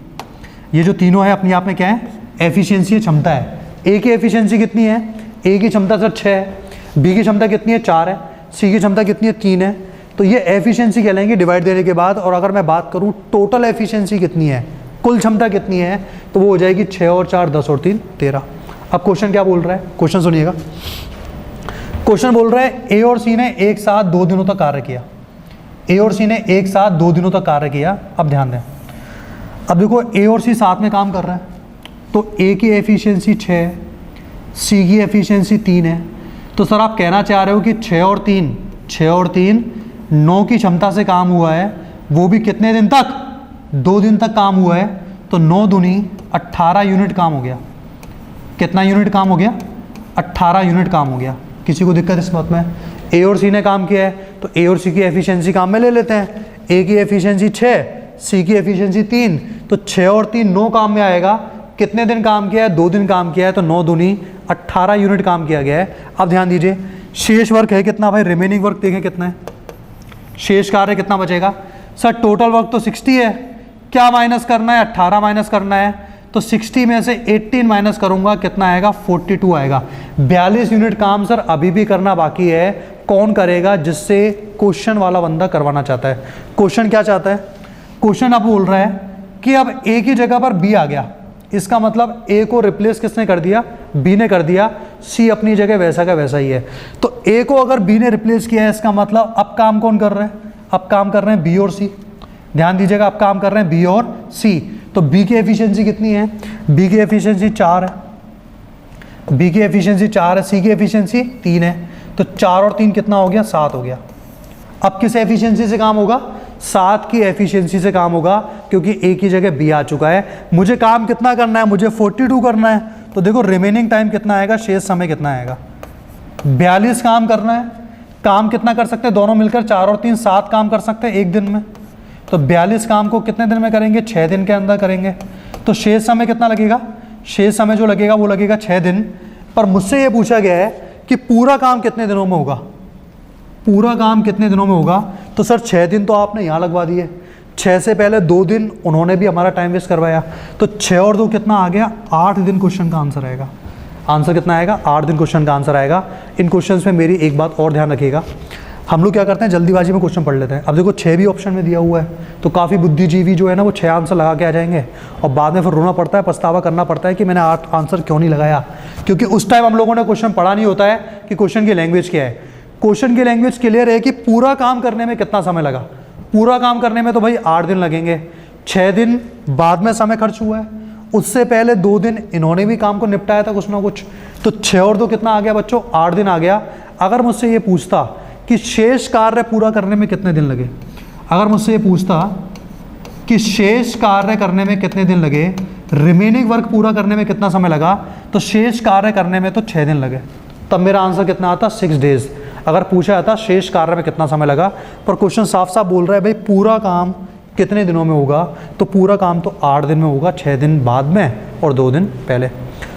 ये जो तीनों है अपनी आप में क्या है? एफिशिएंसी है, क्षमता है। ए की एफिशिएंसी कितनी है? ए की क्षमता सर 6 है। बी की क्षमता कितनी है? 4 है। सी की क्षमता कितनी है? 3 है। तो ये एफिशिएंसी कहलाएंगे डिवाइड देने के बाद। और अगर मैं बात करूं टोटल एफिशिएंसी कितनी है, कुल क्षमता कितनी है, तो वो हो जाएगी 6 और 4 10 और 3 13। अब क्वेश्चन क्या बोल रहा है? क्वेश्चन सुनिएगा। क्वेश्चन बोल रहा है ए और सी ने एक साथ 2 दिनों तक कार्य किया। ए और सी ने एक साथ 2 दिनों तक कार्य किया। अब ध्यान दें, अब देखो ए और सी साथ में काम कर रहा है, तो ए की एफिशिएंसी 6 है, सी की एफिशिएंसी 3 है। तो सर आप कहना चाह रहे हो कि 6 और 3 9 की क्षमता से काम हुआ है, वो भी कितने दिन तक? 2 दिन तक काम हुआ है। तो 9 दूनी 18 यूनिट काम हो गया। कितना यूनिट काम हो गया? 18 यूनिट काम हो गया। किसी को दिक्कत इस बात में? ए और सी ने काम किया है, तो ए और सी की एफिशिएंसी काम में ले लेते हैं। ए की एफिशिएंसी 6, सी की एफिशिएंसी 3, तो 6 और 3 9 काम में आएगा। कितने दिन काम किया है? 2 दिन काम किया है, तो 9 दूनी 18 यूनिट काम किया गया है। अब ध्यान दीजिए, शेष वर्क है कितना भाई? रिमेनिंग वर्क देखें कितना है? शेष कार्य कितना बचेगा? सर टोटल वर्क तो 60 है, क्या माइनस करना है? 18 माइनस करना है। तो 60 में से 18 माइनस करूंगा, कितना आएगा? 42 आएगा। 42 यूनिट काम सर अभी भी करना बाकी है। कौन करेगा? जिससे क्वेश्चन वाला बंदा करवाना चाहता है। क्वेश्चन क्या चाहता है? क्वेश्चन अब बोल रहा है कि अब ए की जगह पर बी आ गया, इसका मतलब ए को रिप्लेस किसने कर दिया? बी ने कर दिया। सी अपनी जगह वैसा का वैसा ही है। तो ए को अगर बी ने रिप्लेस किया है, इसका मतलब अब काम कौन कर रहे हैं? अब काम कर रहे हैं बी और सी। ध्यान दीजिएगा, अब काम कर रहे हैं बी और सी। तो बी की एफिशिएंसी कितनी है? बी की एफिशिएंसी 4 है। बी की एफिशिएंसी 4 है, सी की एफिशिएंसी 3 है। तो 4 और 3 कितना हो गया? 7 हो गया। अब किस एफिशिएंसी से काम होगा? 7 की एफिशिएंसी से काम होगा, क्योंकि ए की जगह बी आ चुका है। मुझे काम कितना करना है? मुझे 42 करना है। तो देखो रिमेनिंग टाइम कितना आएगा, शेष समय कितना आएगा? 42 काम करना है। काम कितना कर सकते हैं दोनों मिलकर? 4 और 3 7 काम कर सकते हैं एक दिन में। तो 42 काम को कितने दिन में करेंगे? 6 दिन के अंदर करेंगे। तो शेष समय कितना लगेगा? शेष समय जो लगेगा वो लगेगा 6 दिन। पर मुझसे ये पूछा गया है कि पूरा काम कितने दिनों में होगा? पूरा काम कितने दिनों में होगा? तो सर 6 दिन तो आपने यहाँ लगवा दिए, 6 से पहले 2 दिन उन्होंने भी हमारा टाइम वेस्ट करवाया। तो 6 और 2 कितना आ गया? 8 दिन क्वेश्चन का आंसर आएगा। आंसर कितना आएगा? 8 दिन क्वेश्चन का आंसर आएगा। इन क्वेश्चंस में मेरी एक बात और ध्यान रखिएगा, हम लोग क्या करते हैं जल्दीबाजी में क्वेश्चन पढ़ लेते हैं। अब देखो 6 भी ऑप्शन में दिया हुआ है, तो काफ़ी बुद्धिजीवी जो है ना वो 6 आंसर लगा के आ जाएंगे और बाद में फिर रोना पड़ता है, पछतावा करना पड़ता है कि मैंने 8 आंसर क्यों नहीं लगाया। क्योंकि उस टाइम हम लोगों ने क्वेश्चन पढ़ा नहीं होता है कि क्वेश्चन की लैंग्वेज क्या है। क्वेश्चन की लैंग्वेज क्लियर है कि पूरा काम करने में कितना समय लगा। पूरा काम करने में तो भाई 8 दिन लगेंगे। 6 दिन बाद में समय खर्च हुआ है, उससे पहले 2 दिन इन्होंने भी काम को निपटाया था कुछ ना कुछ। तो 6 और 2 कितना आ गया बच्चों? 8 दिन आ गया। अगर मुझसे ये पूछता कि शेष कार्य पूरा करने में कितने दिन लगे, अगर मुझसे ये पूछता कि शेष कार्य करने में कितने दिन लगे, रिमेनिंग वर्क पूरा करने में कितना समय लगा, तो शेष कार्य करने में तो 6 दिन लगे। तब मेरा आंसर कितना आता? 6 डेज। अगर पूछा जाता शेष कार्य में कितना समय लगा, पर क्वेश्चन साफ साफ बोल रहा है भाई पूरा काम कितने दिनों में होगा, तो पूरा काम तो 8 दिन में होगा, 6 दिन बाद में और 2 दिन पहले।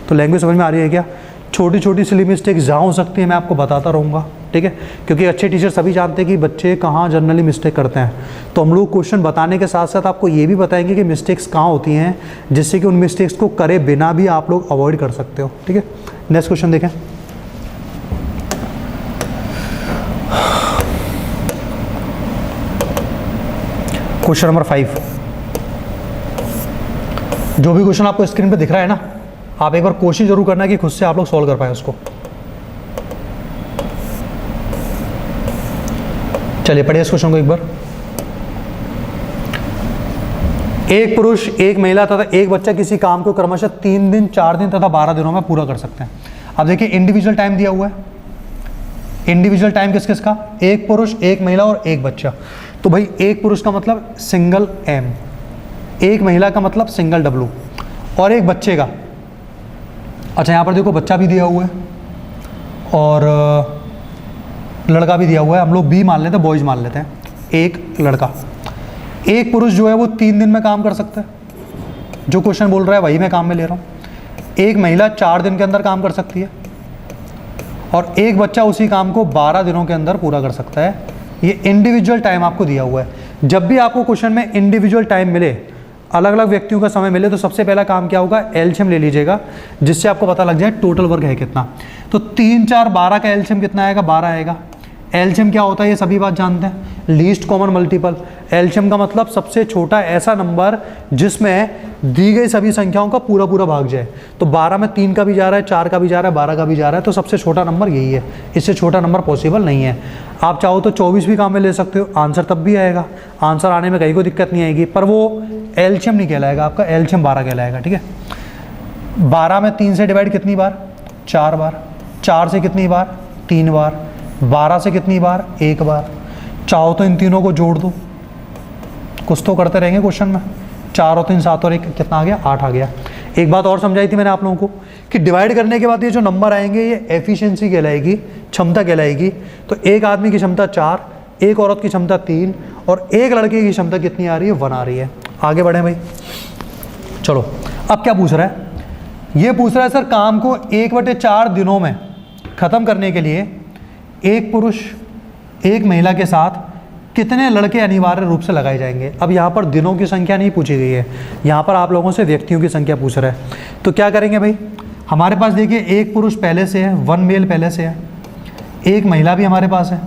तो लैंग्वेज समझ में आ रही है क्या? छोटी छोटी सिली मिस्टेक्स जहाँ हो सकती है मैं आपको बताता रहूँगा, ठीक है? क्योंकि अच्छे टीचर सभी जानते हैं कि बच्चे कहाँ जनरली मिस्टेक करते हैं। तो हम लोग क्वेश्चन बताने के साथ साथ आपको ये भी बताएंगे कि मिस्टेक्स कहाँ होती हैं, जिससे कि उन मिस्टेक्स को करे बिना भी आप लोग अवॉइड कर सकते हो, ठीक है? नेक्स्ट क्वेश्चन देखें। Question number 5। जो भी क्वेश्चन आपको स्क्रीन पे दिख रहा है ना, आप एक बार कोशिश जरूर करना कि खुद से आप लोग सॉल्व कर पाए उसको। चलिए पढ़िए इस क्वेश्चन को एक बार। एक पुरुष, एक महिला तथा एक बच्चा किसी काम को क्रमशः 3 दिन, 4 दिन तथा 12 दिनों में पूरा कर सकते हैं। अब देखिए इंडिविजुअल टाइम दिया हुआ है। इंडिविजुअल टाइम किस किस का? एक पुरुष, एक महिला और एक बच्चा। तो भाई एक पुरुष का मतलब सिंगल एम, एक महिला का मतलब सिंगल डब्लू, और एक बच्चे का, अच्छा यहाँ पर देखो बच्चा भी दिया हुआ है और लड़का भी दिया हुआ है। हम लोग बी मान लेते हैं, बॉयज़ मान लेते हैं। एक लड़का, एक पुरुष जो है वो 3 दिन में काम कर सकता है, जो क्वेश्चन बोल रहा है वही मैं काम में ले रहा हूँ। एक महिला 4 दिन के अंदर काम कर सकती है और एक बच्चा उसी काम को 12 दिनों के अंदर पूरा कर सकता है। ये इंडिविजुअल टाइम आपको दिया हुआ है। जब भी आपको क्वेश्चन में इंडिविजुअल टाइम मिले, अलग अलग व्यक्तियों का समय मिले, तो सबसे पहला काम क्या होगा? एलसीएम ले लीजिएगा, जिससे आपको पता लग जाए टोटल वर्क है कितना। तो 3, 4, 12 का एलसीएम कितना आएगा? 12 आएगा। एलसीएम क्या होता है ये सभी बात जानते हैं, लीस्ट कॉमन मल्टीपल। एलसीएम का मतलब सबसे छोटा ऐसा नंबर जिसमें दी गई सभी संख्याओं का पूरा पूरा भाग जाए। तो 12 में 3 का भी जा रहा है, 4 का भी जा रहा है, 12 का भी जा रहा है, तो सबसे छोटा नंबर यही है। इससे छोटा नंबर पॉसिबल नहीं है। आप चाहो तो 24 भी काम में ले सकते हो, आंसर तब भी आएगा, आंसर आने में कहीं को दिक्कत नहीं आएगी, पर वो एलसीएम नहीं कहलाएगा, आपका एलसीएम 12 कहलाएगा, ठीक है? 12 में 3 से डिवाइड कितनी बार? 4 बार। 4 से कितनी बार? 3 बार। 12 से कितनी बार? 1 बार। चाहो तो इन तीनों को जोड़ दो, कुछ तो करते रहेंगे क्वेश्चन में। 4 और 3 7 और 1 कितना आ गया? 8 आ गया। एक बात और समझाई थी मैंने आप लोगों को कि डिवाइड करने के बाद ये जो नंबर आएंगे ये एफिशिएंसी कहलाएगी, क्षमता कहलाएगी। तो एक आदमी की क्षमता 4, एक औरत की क्षमता 3 और एक लड़के की क्षमता कितनी आ रही है? 1 आ रही है। आगे बढ़े भाई, चलो अब क्या पूछ रहा है? ये पूछ रहा है सर काम को 1/4 दिनों में ख़त्म करने के लिए एक पुरुष, एक महिला के साथ कितने लड़के अनिवार्य रूप से लगाए जाएंगे। अब यहाँ पर दिनों की संख्या नहीं पूछी गई है, यहाँ पर आप लोगों से व्यक्तियों की संख्या पूछ रहा है। तो क्या करेंगे भाई, हमारे पास देखिए एक पुरुष पहले से है, 1 मेल पहले से है, एक महिला भी हमारे पास है।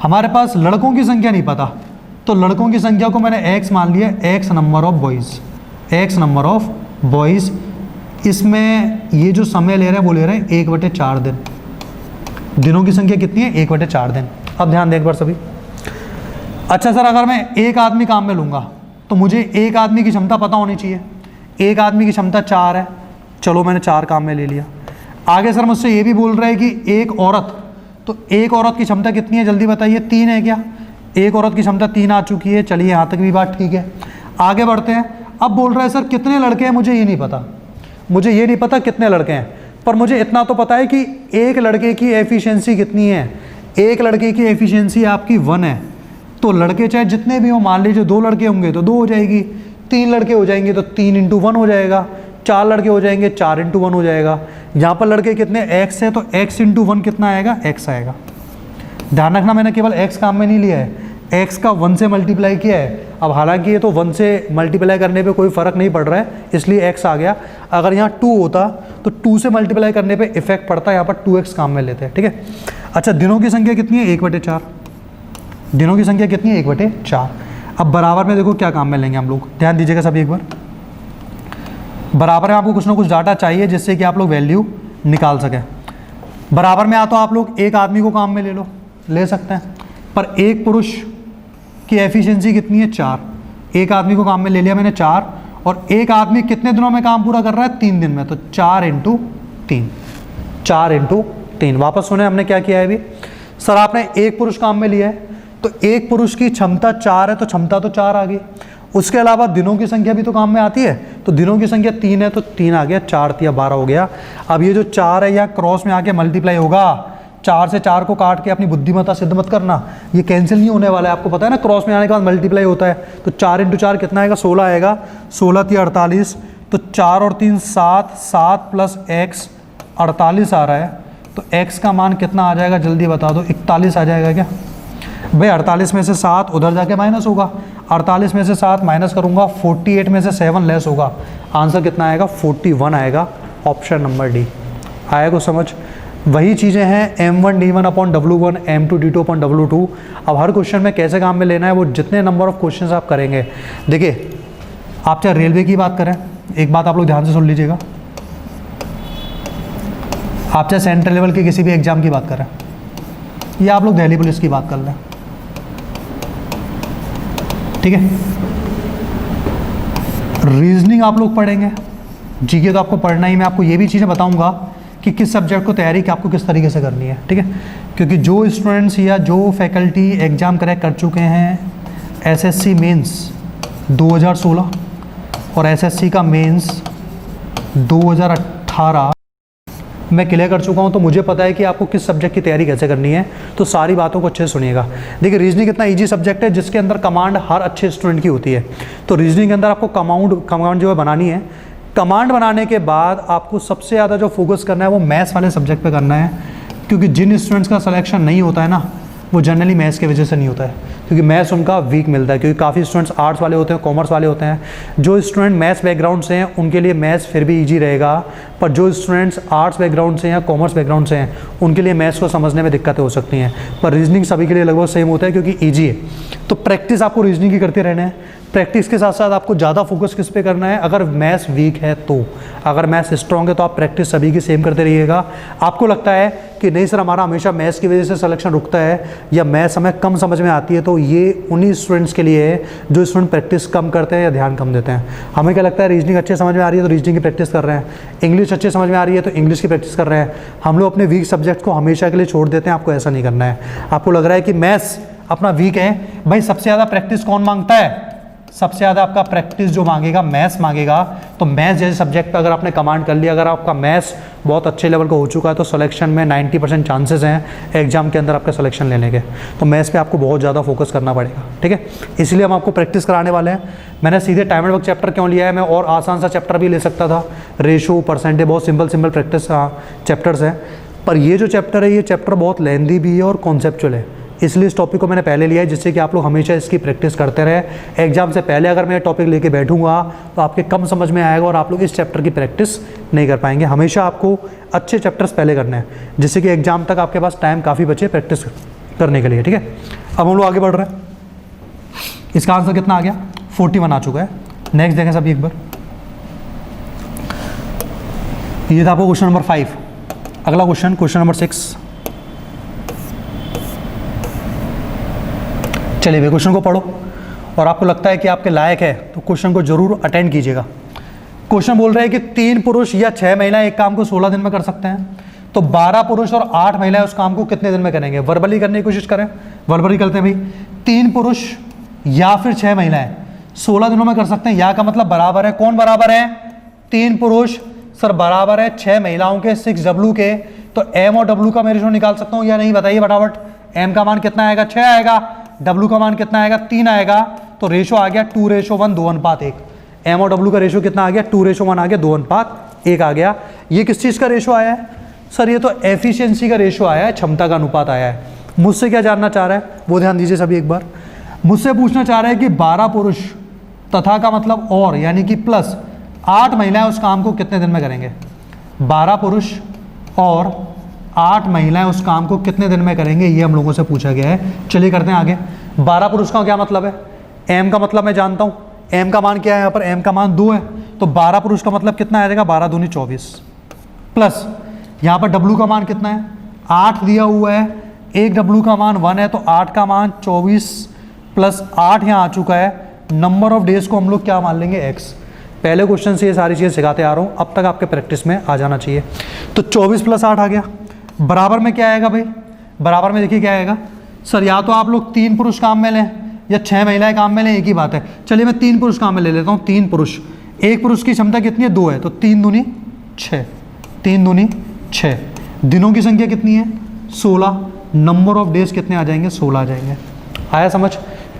हमारे पास लड़कों की संख्या नहीं पता, तो लड़कों की संख्या को मैंने x मान लिया, x number of boys, x number of boys. इसमें ये जो समय ले रहे हैं वो ले रहे हैं 1/4 दिन। दिनों की संख्या कितनी है, 1/4 दिन। अब ध्यान दें एक बार सभी। अच्छा सर, अगर मैं एक आदमी काम में लूँगा तो मुझे एक आदमी की क्षमता पता होनी चाहिए। एक आदमी की क्षमता 4 है, चलो मैंने 4 काम में ले लिया। आगे सर मुझसे ये भी बोल रहा है कि एक औरत, तो एक औरत की क्षमता कितनी है जल्दी बताइए, 3 है क्या? एक औरत की क्षमता 3 आ चुकी है, चलिए यहाँ तक भी बात ठीक है। आगे बढ़ते हैं। अब बोल रहा है सर कितने लड़के हैं, मुझे ये नहीं पता, मुझे ये नहीं पता कितने लड़के हैं, पर मुझे इतना तो पता है कि एक लड़के की एफिशिएंसी कितनी है। एक लड़के की एफिशिएंसी आपकी 1 है, तो लड़के चाहे जितने भी हो, मान लीजिए 2 लड़के होंगे तो 2 हो जाएगी, 3 लड़के हो जाएंगे तो 3 × 1 हो जाएगा, 4 लड़के हो जाएंगे 4 × 1 हो जाएगा। यहाँ पर लड़के कितने, x है, तो x × 1 कितना आएगा, x आएगा। ध्यान रखना मैंने केवल x काम में नहीं लिया है, x का 1 से मल्टीप्लाई किया है। अब हालांकि ये तो 1 से मल्टीप्लाई करने पे कोई फ़र्क नहीं पड़ रहा है, इसलिए x आ गया। अगर यहाँ 2 होता तो 2 से मल्टीप्लाई करने पे इफेक्ट पड़ता है, यहाँ पर 2x काम में लेते हैं, ठीक है। अच्छा, दिनों की संख्या कितनी है, 1/4। दिनों की संख्या कितनी है, 1/4। अब बराबर में देखो क्या काम में लेंगे हम लोग, ध्यान दीजिएगा सभी एक बार। बराबर में आपको कुछ ना कुछ डाटा चाहिए जिससे कि आप लोग वैल्यू निकाल सकें। बराबर में तो आप लोग एक आदमी को काम में ले लो, ले सकते हैं, पर एक पुरुष की एफिशिएंसी कितनी है, 4। एक आदमी को काम में ले लिया मैंने 4, और एक आदमी कितने दिनों में काम पूरा कर रहा है, 3 दिन में, तो 4 × 3, 4 × 3। वापस सुने हमने क्या किया है अभी। सर आपने एक पुरुष काम में लिया है, तो एक पुरुष की क्षमता 4 है, तो क्षमता तो 4 आ गई। उसके अलावा दिनों की संख्या भी तो काम में आती है, तो दिनों की संख्या 3 है, तो 3 आ गया, 4 × 3 = 12 हो गया। अब ये जो 4 है यहाँ क्रॉस में आके मल्टीप्लाई होगा, 4 से 4 को काट के अपनी बुद्धिमत्ता सिद्ध मत करना, ये कैंसिल नहीं होने वाला है, आपको पता है ना, क्रॉस में आने के बाद मल्टीप्लाई होता है। तो 4 × 4 कितना आएगा, 16 आएगा, 16 × 3 = 48, तो 4 और 3 7, 7 + x 48 आ रहा है, तो x का मान कितना आ जाएगा जल्दी बता दो, 41 आ जाएगा क्या भाई? 48 में से 7 उधर जाके माइनस होगा, 48 में से 7 माइनस करूंगा, 48 में से 7 लेस होगा, आंसर कितना आएगा, 41 आएगा। ऑप्शन नंबर डी आएगा समझ। वही चीज़ें हैं M1D1/W1, M2D2/W2। अब हर क्वेश्चन में कैसे काम में लेना है, वो जितने नंबर ऑफ क्वेश्चंस आप करेंगे। देखिए, आप चाहे रेलवे की बात करें, एक बात आप लोग ध्यान से सुन लीजिएगा, आप चाहे सेंट्रल लेवल के किसी भी एग्जाम की बात करें, या आप लोग दिल्ली पुलिस की बात कर लें, ठीक है। रीजनिंग आप लोग पढ़ेंगे, जीके तो आपको पढ़ना ही। मैं आपको ये भी चीज़ें बताऊंगा कि किस सब्जेक्ट को तैयारी कि आपको किस तरीके से करनी है, ठीक है। क्योंकि जो स्टूडेंट्स या जो फैकल्टी एग्ज़ाम क्रैक कर चुके हैं एसएससी मेंस 2016 और एसएससी का मेंस 2018 मैं क्लियर कर चुका हूं, तो मुझे पता है कि आपको किस सब्जेक्ट की तैयारी कैसे करनी है। तो सारी बातों को अच्छे से सुनिएगा। देखिए, रीजनिंग इतना इजी सब्जेक्ट है जिसके अंदर कमांड हर अच्छे स्टूडेंट की होती है। तो रीजनिंग के अंदर आपको कमांड जो है बनानी है। कमांड बनाने के बाद आपको सबसे ज़्यादा जो फोकस करना है वो मैथ्स वाले सब्जेक्ट पे करना है, क्योंकि जिन स्टूडेंट्स का सिलेक्शन नहीं होता है ना, वो जनरली मैथ्स की वजह से नहीं होता है, क्योंकि मैथ्स उनका वीक मिलता है। क्योंकि काफ़ी स्टूडेंट्स आर्ट्स वाले होते हैं, कॉमर्स वाले होते हैं। जो स्टूडेंट मैथ्स बैकग्राउंड से हैं उनके लिए मैथ्स फिर भी इजी रहेगा, पर जो स्टूडेंट्स आर्ट्स बैकग्राउंड से या कॉमर्स बैकग्राउंड से हैं उनके लिए मैथ्स को समझने में दिक्कतें हो सकती हैं। पर रीजनिंग सभी के लिए लगभग सेम होता है, क्योंकि ईजी है। तो प्रैक्टिस आपको रीजनिंग की करते रहना है। प्रैक्टिस के साथ साथ आपको ज़्यादा फोकस किस पे करना है, अगर मैथ्स वीक है तो। अगर मैथ्स स्ट्रॉन्ग है तो आप प्रैक्टिस सभी की सेम करते रहिएगा। आपको लगता है कि नहीं सर हमारा हमेशा मैथ्स की वजह से सिलेक्शन रुकता है या मैथ्स हमें कम समझ में आती है, तो ये उन्हीं स्टूडेंट्स के लिए है जो स्टूडेंट प्रैक्टिस कम करते हैं या ध्यान कम देते हैं। हमें क्या लगता है, रीजनिंग अच्छे समझ में आ रही है तो रीजनिंग की प्रैक्टिस कर रहे हैं, इंग्लिश अच्छे समझ में आ रही है तो इंग्लिश की प्रैक्टिस कर रहे हैं। हम लोग अपने वीक सब्जेक्ट को हमेशा के लिए छोड़ देते हैं। आपको ऐसा नहीं करना है। आपको लग रहा है कि मैथ्स अपना वीक है, भाई सबसे ज़्यादा प्रैक्टिस कौन मांगता है? सबसे ज़्यादा आपका प्रैक्टिस जो मांगेगा मैथ्स मांगेगा। तो मैथ्स जैसे सब्जेक्ट पे अगर आपने कमांड कर लिया, अगर आपका मैथ्स बहुत अच्छे लेवल का हो चुका है, तो सिलेक्शन में 90% चांसेस हैं एग्जाम के अंदर आपका सिलेक्शन लेने के। तो मैथ्स पे आपको बहुत ज़्यादा फोकस करना पड़ेगा, ठीक है। इसलिए हम आपको प्रैक्टिस कराने वाले हैं। मैंने सीधे टाइम एंड वर्क चैप्टर क्यों लिया है, मैं और आसान सा चैप्टर भी ले सकता था, रेशो, परसेंटेज, बहुत सिंपल प्रैक्टिस चैप्टर्स हैं। पर ये जो चैप्टर है, ये चैप्टर बहुत लेंदी भी है और कॉन्सेप्चुअल है। इसलिए इस टॉपिक को मैंने पहले लिया है, जिससे कि आप लोग हमेशा इसकी प्रैक्टिस करते रहे। एग्जाम से पहले अगर मैं टॉपिक लेके बैठूंगा तो आपके कम समझ में आएगा और आप लोग इस चैप्टर की प्रैक्टिस नहीं कर पाएंगे। हमेशा आपको अच्छे चैप्टर्स पहले करने हैं, जिससे कि एग्जाम तक आपके पास टाइम काफ़ी बचे प्रैक्टिस करने के लिए, ठीक है। अब हम लोग आगे बढ़ रहे हैं। इसका आंसर कितना आ गया? 41 आ चुका है। नेक्स्ट देखें सभी एक बार। ये था आपको क्वेश्चन नंबर 5। अगला क्वेश्चन, क्वेश्चन नंबर 6। चलिए भाई, क्वेश्चन को पढ़ो और आपको लगता है कि आपके लायक है तो क्वेश्चन को जरूर अटेंड कीजिएगा। क्वेश्चन बोल रहे हैं कि 3 पुरुष या 6 महिलाएं एक काम को 16 दिन में कर सकते हैं, तो 12 पुरुष और 8 महिलाएं उस काम को कितने दिन में करेंगे? वर्बली करने की कोशिश करें। वर्बली करते हैं भाई। 3 पुरुष या फिर 6 महिलाएं 16 दिनों में कर सकते हैं। या का मतलब बराबर है, कौन बराबर है? 3 पुरुष सर बराबर है 6 महिलाओं के 6W के। तो M और W का मैं रेशो निकाल सकता हूँ या नहीं? बताइए फटाफट। M का मान कितना आएगा? 6 आएगा। W का मान कितना आएगा? 3 आएगा। तो रेशो आ गया 2:1, 2:1। M और W का रेशो कितना आ गया? 2:1 आ गया, 2:1 आ गया। ये किस चीज़ का रेशो आया है सर? ये तो एफिशिएंसी का रेशो आया है, क्षमता का अनुपात आया है। मुझसे क्या जानना चाह रहा है वो ध्यान दीजिए सभी एक बार। मुझसे पूछना चाह रहा है कि 12 पुरुष तथा का मतलब और, यानी कि प्लस 8 महिलाएं उस काम को कितने दिन में करेंगे? 12 पुरुष और 8 महिलाएं उस काम को कितने दिन में करेंगे, ये हम लोगों से पूछा गया है। चलिए करते हैं आगे। 12 पुरुष का क्या मतलब है? M का मतलब मैं जानता हूँ। M का मान क्या है यहाँ पर? M का मान 2 है। तो 12 पुरुष का मतलब कितना आ जाएगा? 12 दूनी 24 प्लस यहाँ पर W का मान कितना है? 8 दिया हुआ है। एक W का मान 1 है, तो 8 का मान 24 प्लस 8 यहाँ आ चुका है। नंबर ऑफ डेज को हम लोग क्या मान लेंगे? X। पहले क्वेश्चन से ये सारी चीज़ें सिखाते आ रहा हूँ, अब तक आपके प्रैक्टिस में आ जाना चाहिए। तो 24 प्लस 8 आ गया। बराबर में क्या आएगा भाई? बराबर में देखिए क्या आएगा सर, या तो आप लोग 3 पुरुष काम में लें या 6 महिलाएं काम में लें, एक ही बात है। चलिए मैं 3 पुरुष काम में ले लेता हूँ। 3 पुरुष, एक पुरुष की क्षमता कितनी है? 2 है, तो 3 दूनी 6, 3 दूनी 6। दिनों की संख्या कितनी है? 16। नंबर ऑफ डेज कितने आ जाएंगे? 16 आ जाएंगे। आया समझ?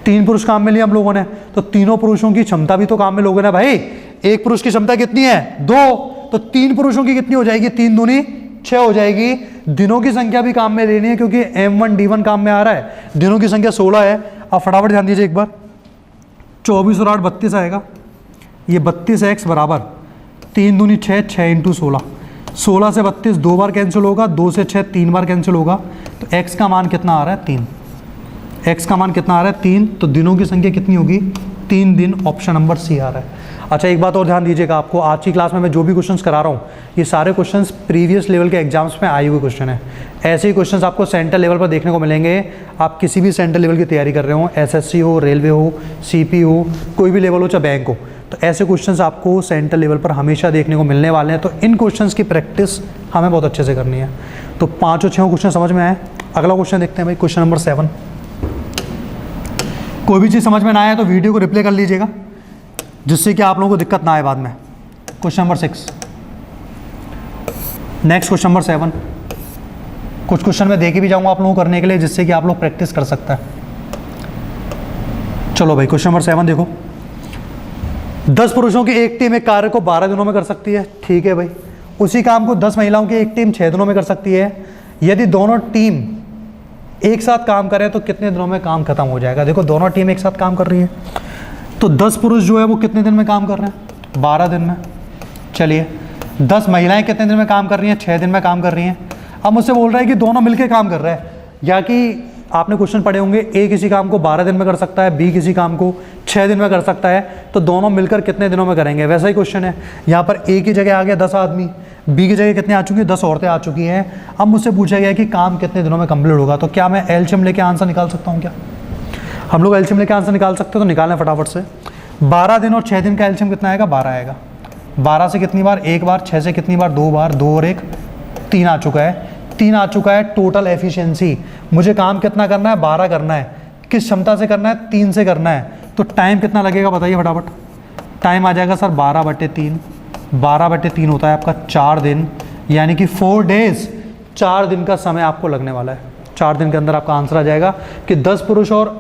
3 पुरुष काम में लिए हम लोगों ने, तो तीनों पुरुषों की क्षमता भी तो काम में लोगों ने भाई। एक पुरुष की क्षमता कितनी है? 2, तो 3 पुरुषों की कितनी हो जाएगी? 3 दूनी 6 हो जाएगी। दिनों की संख्या भी काम में लेनी है क्योंकि M1 D1 काम में आ रहा है। दिनों की संख्या 16 है। अब फटाफट ध्यान दीजिए एक बार। 24 और 8 32 आएगा। ये 32x बराबर 3 दूनी 6, 6 × 16। 16 से 32 2 बार कैंसिल होगा, 2 से 6 3 बार कैंसिल होगा। तो x का मान कितना आ रहा है? 3। x का मान कितना आ रहा है? 3। तो दिनों की संख्या कितनी होगी? 3 दिन। ऑप्शन नंबर सी आ रहा है। अच्छा एक बात और ध्यान दीजिएगा, आपको आज की क्लास में मैं जो भी क्वेश्चंस करा रहा हूँ ये सारे क्वेश्चंस प्रीवियस लेवल के एग्जाम्स में आए हुए क्वेश्चन है। ऐसे ही क्वेश्चंस आपको सेंट्रल लेवल पर देखने को मिलेंगे। आप किसी भी सेंट्रल लेवल की तैयारी कर रहे हो, SSC हो, रेलवे हो, CP हो, कोई भी लेवल हो, चाहे बैंक हो, तो ऐसे क्वेश्चंस आपको सेंट्रल लेवल पर हमेशा देखने को मिलने वाले हैं। तो इन क्वेश्चंस की प्रैक्टिस हमें बहुत अच्छे से करनी है। तो 5 और 6 क्वेश्चन समझ में आए। अगला क्वेश्चन देखते हैं भाई, क्वेश्चन नंबर 7। कोई भी चीज़ समझ में ना आए तो वीडियो को रिप्ले कर लीजिएगा, जिससे कि आप लोगों को दिक्कत ना आए बाद में। Question number 6। Next question number 7। कुछ क्वेश्चन मैं दे के भी जाऊंगा आप लोगों को करने के लिए, जिससे कि आप लोग प्रैक्टिस कर सकते हैं। चलो भाई क्वेश्चन नंबर 7 देखो। 10 पुरुषों की एक टीम एक कार्य को 12 दिनों में कर सकती है, ठीक है भाई। उसी काम को 10 महिलाओं की एक टीम 6 दिनों में कर सकती है। यदि दोनों टीम एक साथ काम करें तो कितने दिनों में काम खत्म हो जाएगा? देखो दोनों टीम एक साथ काम कर रही है, तो 10 पुरुष जो है वो कितने दिन में काम कर रहे हैं? 12 दिन में। चलिए 10 महिलाएं कितने दिन में काम कर रही हैं? 6 दिन में काम कर रही हैं। अब मुझसे बोल रहा है कि दोनों मिलकर काम कर रहे हैं, या कि आपने क्वेश्चन पढ़े होंगे A किसी काम को 12 दिन में कर सकता है, B किसी काम को 6 दिन में कर सकता है, तो दोनों मिलकर कितने दिनों में करेंगे? वैसा ही क्वेश्चन है। यहाँ पर A की जगह आ गया 10 आदमी, B की जगह कितने आ चुकी है? 10 औरतें आ चुकी हैं। अब मुझसे पूछा गया कि काम कितने दिनों में कंप्लीट होगा, तो क्या मैं एलसीएम लेके आंसर निकाल सकता हूँ? क्या हम लोग एलसीएम लेके आंसर निकाल सकते हो? तो निकालें फटाफट से। 12 दिन और 6 दिन का एलसीएम कितना आएगा? 12 आएगा। 12 से कितनी बार? एक बार। 6 से कितनी बार? 2 बार। 2 और 1 3 आ चुका है। 3 आ चुका है। टोटल एफिशिएंसी मुझे काम कितना करना है? 12 करना है। किस क्षमता से करना है? 3 से करना है। तो टाइम कितना लगेगा बताइए फटाफट। टाइम आ जाएगा सर 12/3। 12/3 होता है आपका 4 दिन, यानी कि 4 डेज। 4 दिन का समय आपको लगने वाला है। 4 दिन के अंदर आपका आंसर आ जाएगा कि 10 पुरुष और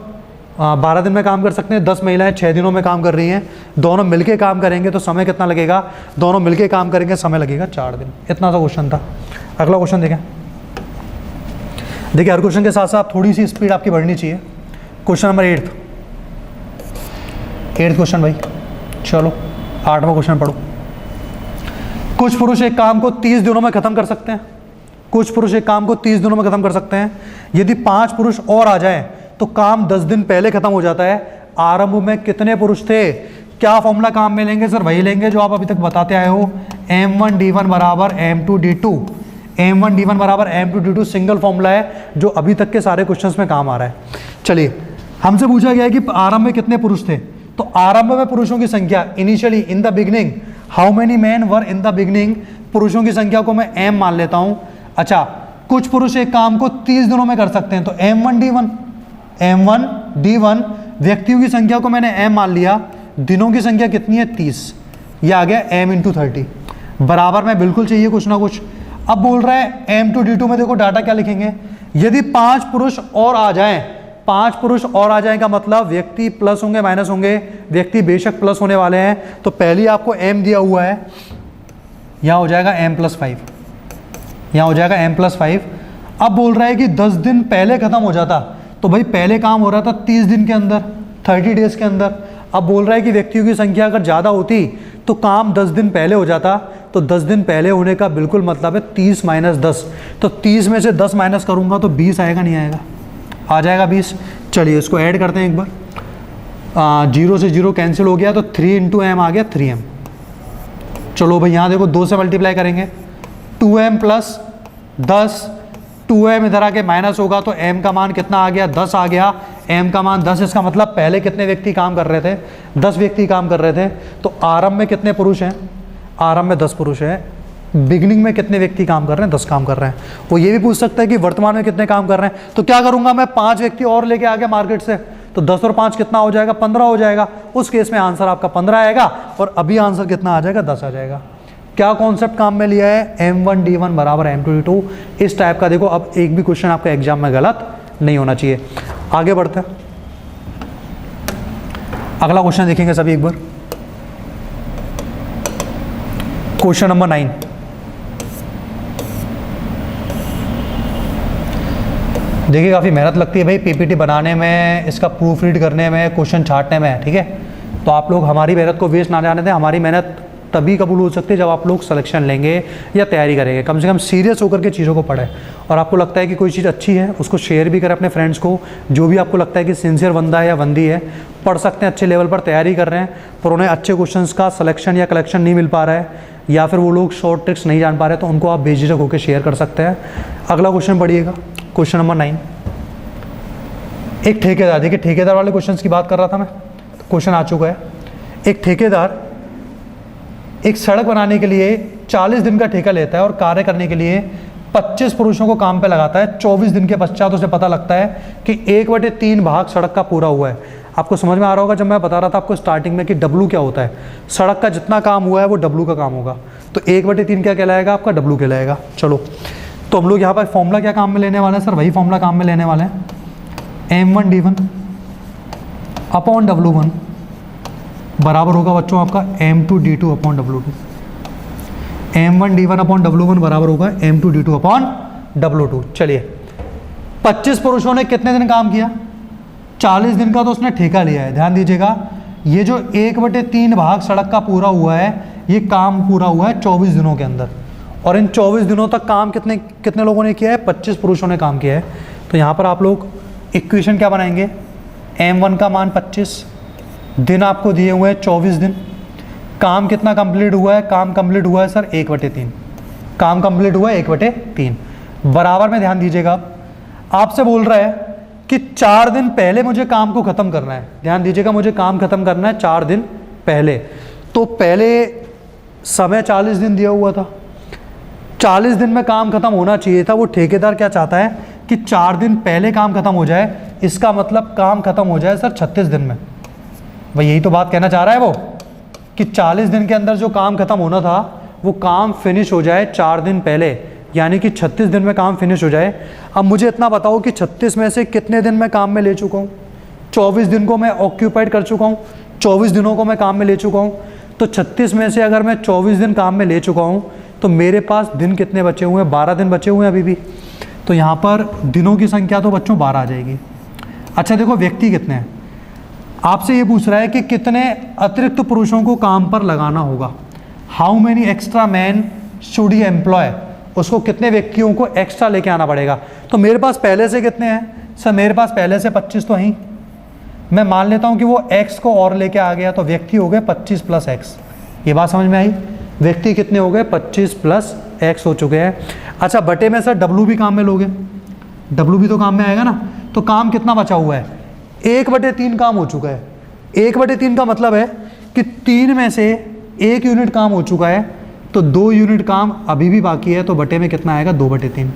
12 दिन में काम कर सकते हैं, 10 महिलाएं 6 दिनों में काम कर रही हैं। दोनों मिलके काम करेंगे तो समय कितना लगेगा? दोनों मिलके काम करेंगे समय लगेगा 4 दिन। इतना सा क्वेश्चन था। अगला क्वेश्चन देखें। देखिए हर क्वेश्चन के साथ साथ थोड़ी सी स्पीड आपकी बढ़नी चाहिए। क्वेश्चन नंबर 8 क्वेश्चन भाई, चलो 8वां क्वेश्चन पढ़ो। कुछ पुरुष एक काम को 30 दिनों में खत्म कर सकते हैं। कुछ पुरुष एक काम को 30 दिनों में खत्म कर सकते हैं। यदि 5 पुरुष और आ जाएं तो काम 10 दिन पहले खत्म हो जाता है। आरंभ में कितने पुरुष थे? क्या फॉर्मूला काम में लेंगे सर? वही लेंगे जो आप अभी तक बताते आए हो, m1d1 बराबर m2d2। m1d1 बराबर m2d2 सिंगल फॉर्मूला है जो अभी तक के सारे क्वेश्चंस में काम आ रहा है। चलिए, हमसे पूछा गया है कि आरंभ में कितने पुरुष थे, तो आरंभ में पुरुषों की संख्या initially in the beginning, how many man were in the beginning, पुरुषों की संख्या को मैं m मान लेता हूं। अच्छा, कुछ पुरुष एक काम को 30 दिनों में कर सकते हैं, तो m1d1 व्यक्तियों की संख्या को मैंने m मान लिया, दिनों की संख्या कितनी है 30, ये आ गया m × 30 बराबर में बिल्कुल चाहिए कुछ ना कुछ। अब बोल रहा है m2d2 में देखो डाटा क्या लिखेंगे, यदि 5 पुरुष और आ जाएं, 5 पुरुष और आ जाएं का मतलब व्यक्ति प्लस होंगे माइनस होंगे, व्यक्ति बेशक प्लस होने वाले हैं, तो पहले आपको m दिया हुआ है, यहाँ हो जाएगा m+5, यहाँ हो जाएगा m+5। अब बोल रहा है कि 10 दिन पहले खत्म हो जाता, तो भाई पहले काम हो रहा था 30 दिन के अंदर, 30 डेज के अंदर। अब बोल रहा है कि व्यक्तियों की संख्या अगर ज़्यादा होती तो काम 10 दिन पहले हो जाता, तो 10 दिन पहले होने का बिल्कुल मतलब है 30 - 10, तो 30 में से 10 माइनस करूँगा तो 20 आएगा, नहीं आएगा? आ जाएगा 20। चलिए इसको ऐड करते हैं एक बार, 0 से 0 कैंसिल हो गया, तो 3 × m आ गया 3m। चलो भाई यहाँ देखो 2 से मल्टीप्लाई करेंगे, 2m + 10, 2m इधर आके माइनस होगा तो m का मान कितना आ गया? 10 आ गया। m का मान 10, इसका मतलब पहले कितने व्यक्ति काम कर रहे थे? 10 व्यक्ति काम कर रहे थे। तो आरंभ में कितने पुरुष हैं? आरंभ में 10 पुरुष हैं। बिगिनिंग में कितने व्यक्ति काम कर रहे हैं? 10 काम कर रहे हैं। वो ये भी पूछ सकता है कि वर्तमान में कितने काम कर रहे हैं, तो क्या करूंगा मैं? 5 व्यक्ति और लेके आ गया मार्केट से, तो 10 और 5 कितना हो जाएगा? 15 हो जाएगा। उस केस में आंसर आपका 15 आएगा, और अभी आंसर कितना आ जाएगा? 10 आ जाएगा। क्या कॉन्सेप्ट काम में लिया है? m1d1 बराबर m2d2। इस टाइप का देखो, अब एक भी क्वेश्चन आपका एग्जाम में गलत नहीं होना चाहिए। आगे बढ़ते हैं, अगला क्वेश्चन देखेंगे सभी एक बार। Question number 9। देखिए काफ़ी मेहनत लगती है भाई पीपीटी बनाने में, इसका प्रूफ रीड करने में, क्वेश्चन छांटने में, ठीक है? तो आप लोग हमारी मेहनत को वेस्ट ना जाने दें। हमारी मेहनत तभी कबूल हो सकती है जब आप लोग सिलेक्शन लेंगे या तैयारी करेंगे। कम से कम सीरियस होकर के चीज़ों को पढ़ें, और आपको लगता है कि कोई चीज़ अच्छी है उसको शेयर भी करें अपने फ्रेंड्स को। जो भी आपको लगता है कि सिंसियर बंदा है या बंदी है, पढ़ सकते हैं, अच्छे लेवल पर तैयारी कर रहे हैं, पर उन्हें अच्छे क्वेश्चंस का सिलेक्शन या कलेक्शन नहीं मिल पा रहा है, या फिर वो लोग शॉर्ट ट्रिक्स नहीं जान पा रहे, तो उनको आप बेझिझक होकर शेयर कर सकते हैं। अगला क्वेश्चन पढ़िएगा, क्वेश्चन नंबर 9। एक ठेकेदार, देखिए ठेकेदार वाले क्वेश्चन की बात कर रहा था मैं, क्वेश्चन आ चुका है। एक ठेकेदार एक सड़क बनाने के लिए 40 दिन का ठेका लेता है और कार्य करने के लिए 25 पुरुषों को काम पे लगाता है। 24 दिन के पश्चात उसे पता लगता है कि 1/3 भाग सड़क का पूरा हुआ है। आपको समझ में आ रहा होगा जब मैं बता रहा था आपको स्टार्टिंग में कि W क्या होता है। सड़क का जितना काम हुआ है वो W का काम होगा, तो 1/3 क्या कहलाएगा? आपका W कहलाएगा। चलो, तो हम लोग यहाँ पर फॉर्मूला क्या काम में लेने वाले हैं सर? वही फॉर्मूला काम में लेने वाले हैं, m1d1 अपॉन W1 बराबर होगा बच्चों आपका m2d2 upon W2। m1d1 upon W1 बराबर होगा m2d2 अपॉन W2। चलिए, 25 पुरुषों ने कितने दिन काम किया? 40 दिन का तो उसने ठेका लिया है। ध्यान दीजिएगा, ये जो 1/3 भाग सड़क का पूरा हुआ है, ये काम पूरा हुआ है 24 दिनों के अंदर, और इन 24 दिनों तक काम कितने लोगों ने किया है? 25 पुरुषों ने काम किया है। तो यहाँ पर आप लोग इक्वेशन क्या बनाएंगे? m1 का मान 25, दिन आपको दिए हुए हैं 24 दिन, काम कितना कंप्लीट हुआ है? काम कंप्लीट हुआ है सर 1/3, काम कंप्लीट हुआ है 1/3 बराबर में। ध्यान दीजिएगा, आपसे बोल रहा है कि 4 दिन पहले मुझे काम को ख़त्म करना है। ध्यान दीजिएगा, मुझे काम ख़त्म करना है 4 दिन पहले। तो पहले समय 40 दिन दिया हुआ था, 40 दिन में काम ख़त्म होना चाहिए था। वो ठेकेदार क्या चाहता है कि 4 दिन पहले काम ख़त्म हो जाए, इसका मतलब काम ख़त्म हो जाए सर 36 दिन में। भाई यही तो बात कहना चाह रहा है वो, कि 40 दिन के अंदर जो काम खत्म होना था वो काम फिनिश हो जाए 4 दिन पहले, यानी कि 36 दिन में काम फिनिश हो जाए। अब मुझे इतना बताओ कि 36 में से कितने दिन मैं काम में ले चुका हूँ? 24 दिन को मैं ऑक्यूपाइड कर चुका हूँ, 24 दिनों को मैं काम में ले चुका हूँ। तो 36 में से अगर मैं 24 दिन काम में ले चुका हूँ तो मेरे पास दिन कितने बचे हुए हैं? 12 दिन बचे हुए हैं अभी भी। तो यहाँ पर दिनों की संख्या तो बच्चों 12 आ जाएगी। अच्छा देखो व्यक्ति कितने हैं, आपसे ये पूछ रहा है कि कितने अतिरिक्त पुरुषों को काम पर लगाना होगा। How many extra man should he employ, उसको कितने व्यक्तियों को एक्स्ट्रा लेके आना पड़ेगा। तो मेरे पास पहले से कितने हैं सर, मेरे पास पहले से 25 तो हैं। मैं मान लेता हूँ कि वो x को और लेके आ गया, तो व्यक्ति हो गए 25 + x। ये बात समझ में आई, व्यक्ति कितने हो गए 25 + x हो चुके हैं। अच्छा बटे में सर w भी काम में लोगे, w भी तो काम में आएगा ना। तो काम कितना बचा हुआ है, 1/3 काम हो चुका है। 1/3 का मतलब है कि 3 में से 1 यूनिट काम हो चुका है, तो 2 यूनिट काम अभी भी बाकी है, तो बटे में कितना आएगा 2/3।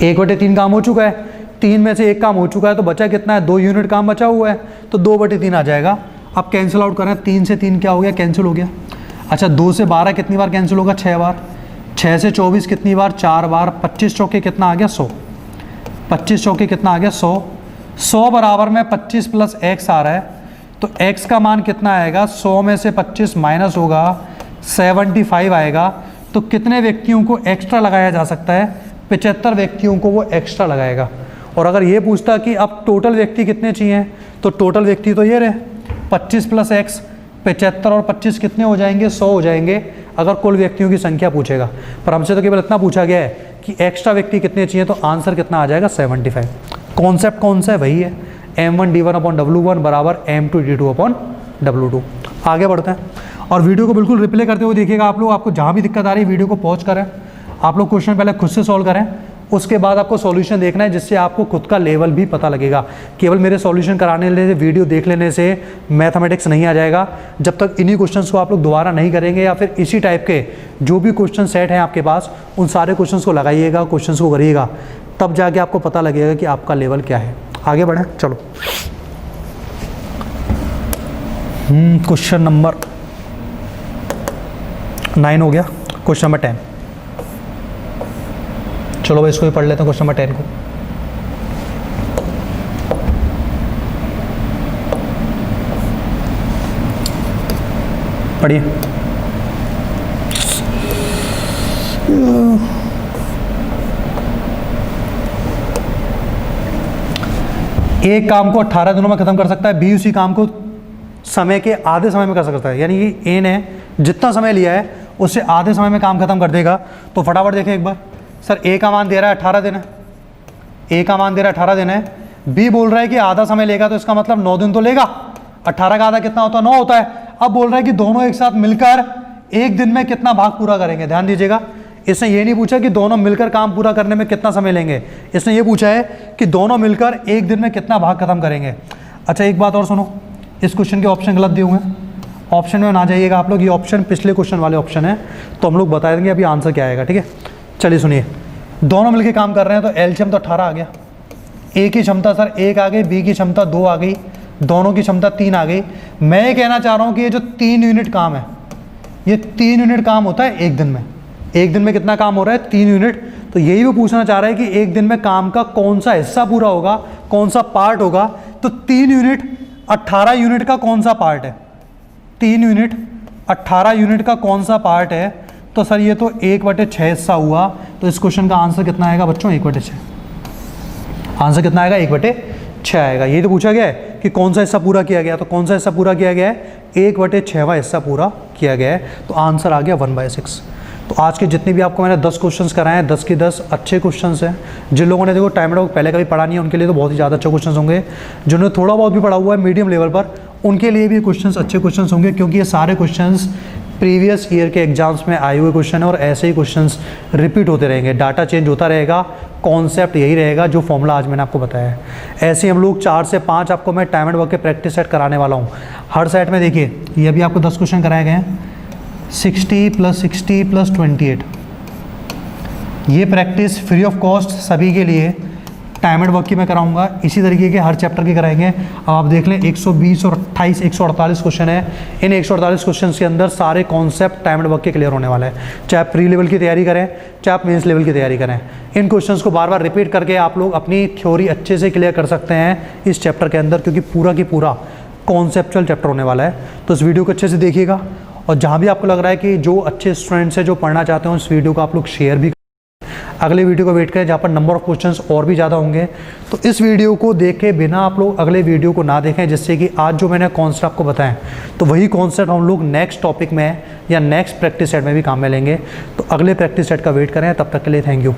1/3 काम हो चुका है, 3 में से 1 काम हो चुका है, तो बचा कितना है 2 यूनिट काम बचा हुआ है, तो 2/3 आ जाएगा। अब कैंसिल आउट करें, 3 से 3 क्या हो गया, कैंसिल हो गया। अच्छा 2 से 12 कितनी बार कैंसिल होगा, 6 बार। 6 से 24 कितनी बार, 4 बार। 25 चौके कितना आ गया 100, 25 चौके कितना आ गया 100। 100 बराबर में 25 + x आ रहा है, तो x का मान कितना आएगा, 100 में से 25 माइनस होगा 75 आएगा। तो कितने व्यक्तियों को एक्स्ट्रा लगाया जा सकता है, 75 व्यक्तियों को वो एक्स्ट्रा लगाएगा। और अगर ये पूछता कि अब टोटल व्यक्ति कितने चाहिए, तो टोटल व्यक्ति तो ये रहे 25 + x, 75 और 25 कितने हो जाएंगे 100 हो जाएंगे, अगर कुल व्यक्तियों की संख्या पूछेगा। पर हमसे तो केवल इतना पूछा गया है कि एक्स्ट्रा व्यक्ति कितने चाहिए, तो आंसर कितना आ जाएगा 75। कॉन्सेप्ट कौन सा है, वही है m1d1/w1 = m2d2/w2। आगे बढ़ते हैं और वीडियो को बिल्कुल रिप्ले करते हुए देखिएगा आप लोग। आपको जहाँ भी दिक्कत आ रही है वीडियो को पॉज करें, आप लोग क्वेश्चन पहले खुद से सॉल्व करें, उसके बाद आपको सॉल्यूशन देखना है, जिससे आपको खुद का लेवल भी पता लगेगा। केवल मेरे सॉल्यूशन कराने से, वीडियो देख लेने से मैथमेटिक्स नहीं आ जाएगा। जब तक इन्हीं क्वेश्चंस को आप लोग दोबारा नहीं करेंगे, या फिर इसी टाइप के जो भी क्वेश्चन सेट हैं आपके पास, उन सारे क्वेश्चंस को लगाइएगा, क्वेश्चंस को करिएगा, तब जाके आपको पता लगेगा कि आपका लेवल क्या है। आगे बढ़ें, चलो क्वेश्चन नंबर 9 हो गया, क्वेश्चन नंबर 10। चलो भाई इसको भी पढ़ लेते हैं, क्वेश्चन नंबर 10 को। पढ़िए। एक काम को 18 दिनों में खत्म कर सकता है, बी उसी काम को समय के आधे समय में कर सकता है। यानी कि ए ने जितना समय लिया है उससे आधे समय में काम खत्म कर देगा। तो फटाफट देखें एक बार, सर ए का मान दे रहा है 18 दिन है, ए का मान दे रहा है 18 दिन है, बी बोल रहा है कि आधा समय लेगा, तो इसका मतलब 9 दिन तो लेगा। 18 का आधा कितना होता है, 9 होता है। अब बोल रहा है कि दोनों एक साथ मिलकर एक दिन में कितना भाग पूरा करेंगे। ध्यान दीजिएगा, इसने ये नहीं पूछा कि दोनों मिलकर काम पूरा करने में कितना समय लेंगे, इसने ये पूछा है कि दोनों मिलकर एक दिन में कितना भाग खत्म करेंगे। अच्छा एक बात और सुनो, इस क्वेश्चन के ऑप्शन गलत दिए हुए हैं, ऑप्शन में ना जाइएगा आप लोग, ये ऑप्शन पिछले क्वेश्चन वाले ऑप्शन है, तो हम लोग बता देंगे अभी आंसर क्या आएगा। ठीक है, चलिए सुनिए, दोनों मिलकर काम कर रहे हैं, तो एलसीएम तो 18 आ गया। ए की क्षमता सर 1 आ गई, बी की क्षमता 2 आ गई, दोनों की क्षमता 3 आ गई। मैं ये कहना चाह रहा हूँ कि ये जो 3 यूनिट काम है, ये 3 यूनिट काम होता है एक दिन में। एक दिन में कितना काम हो रहा है, 3 यूनिट। तो यही वो पूछना चाह रहा है कि एक दिन में काम का कौन सा हिस्सा पूरा होगा, कौन सा पार्ट होगा। तो 3 यूनिट 18 यूनिट का कौन सा पार्ट है, 3 यूनिट 18 यूनिट का कौन सा पार्ट है। तो सर ये तो 1/6 हिस्सा हुआ। तो इस क्वेश्चन का आंसर कितना आएगा बच्चों, 1/6। आंसर कितना आएगा, 1/6 आएगा। ये तो पूछा गया है कि कौन सा हिस्सा पूरा किया गया, तो कौन सा हिस्सा पूरा किया गया है, 1/6वां हिस्सा पूरा किया गया है। तो आंसर आ गया 1/6। तो आज के जितने भी आपको मैंने 10 क्वेश्चंस कराए हैं, 10 के 10 अच्छे क्वेश्चंस हैं। जिन लोगों ने देखो टाइम टेबल पहले कभी पढ़ा नहीं है, उनके लिए तो बहुत ही ज़्यादा अच्छे क्वेश्चंस होंगे। जिन्होंने थोड़ा बहुत भी पढ़ा हुआ है मीडियम लेवल पर, उनके लिए भी क्वेश्चंस अच्छे क्वेश्चंस होंगे, क्योंकि ये सारे क्वेश्चंस प्रीवियस ईयर के एग्जाम्स में आए हुए क्वेश्चन है, और ऐसे ही क्वेश्चंस रिपीट होते रहेंगे, डाटा चेंज होता रहेगा, कॉन्सेप्ट यही रहेगा जो फॉर्मूला आज मैंने आपको बताया है। ऐसे हम लोग 4 से 5 आपको मैं टाइम एंड वर्क के प्रैक्टिस सेट कराने वाला हूँ। हर सेट में देखिए, ये अभी आपको 10 क्वेश्चन कराए गए हैं, 60 + 60 + 28। ये प्रैक्टिस फ्री ऑफ कॉस्ट सभी के लिए टाइम एंड वर्क की मैं कराऊंगा। इसी तरीके के हर चैप्टर के कराएंगे। अब आप देख लें 120 और 28 148 क्वेश्चन है। इन 148 क्वेश्चन के अंदर सारे कॉन्सेप्ट टाइम एंड वर्क के क्लियर होने वाले हैं। चाहे आप प्री लेवल की तैयारी करें, चाहे आप मेंस लेवल की तैयारी करें, इन क्वेश्चंस को बार बार रिपीट करके आप लोग अपनी थ्योरी अच्छे से क्लियर कर सकते हैं इस चैप्टर के अंदर, क्योंकि पूरा की पूरा कॉन्सेप्चुअल चैप्टर होने वाला है। तो इस वीडियो को अच्छे से देखिएगा, और जहाँ भी आपको लग रहा है कि जो अच्छे स्टूडेंट्स हैं जो पढ़ना चाहते हो, इस वीडियो को आप लोग शेयर भी। अगले वीडियो को वेट करें जहाँ पर नंबर ऑफ क्वेश्चंस और भी ज़्यादा होंगे। तो इस वीडियो को देखे बिना आप लोग अगले वीडियो को ना देखें, जिससे कि आज जो मैंने कॉन्सेप्ट आपको बताएं तो वही कॉन्सेप्ट हम लोग नेक्स्ट टॉपिक में या नेक्स्ट प्रैक्टिस सेट में भी काम में लेंगे। तो अगले प्रैक्टिस सेट का वेट करें, तब तक के लिए थैंक यू।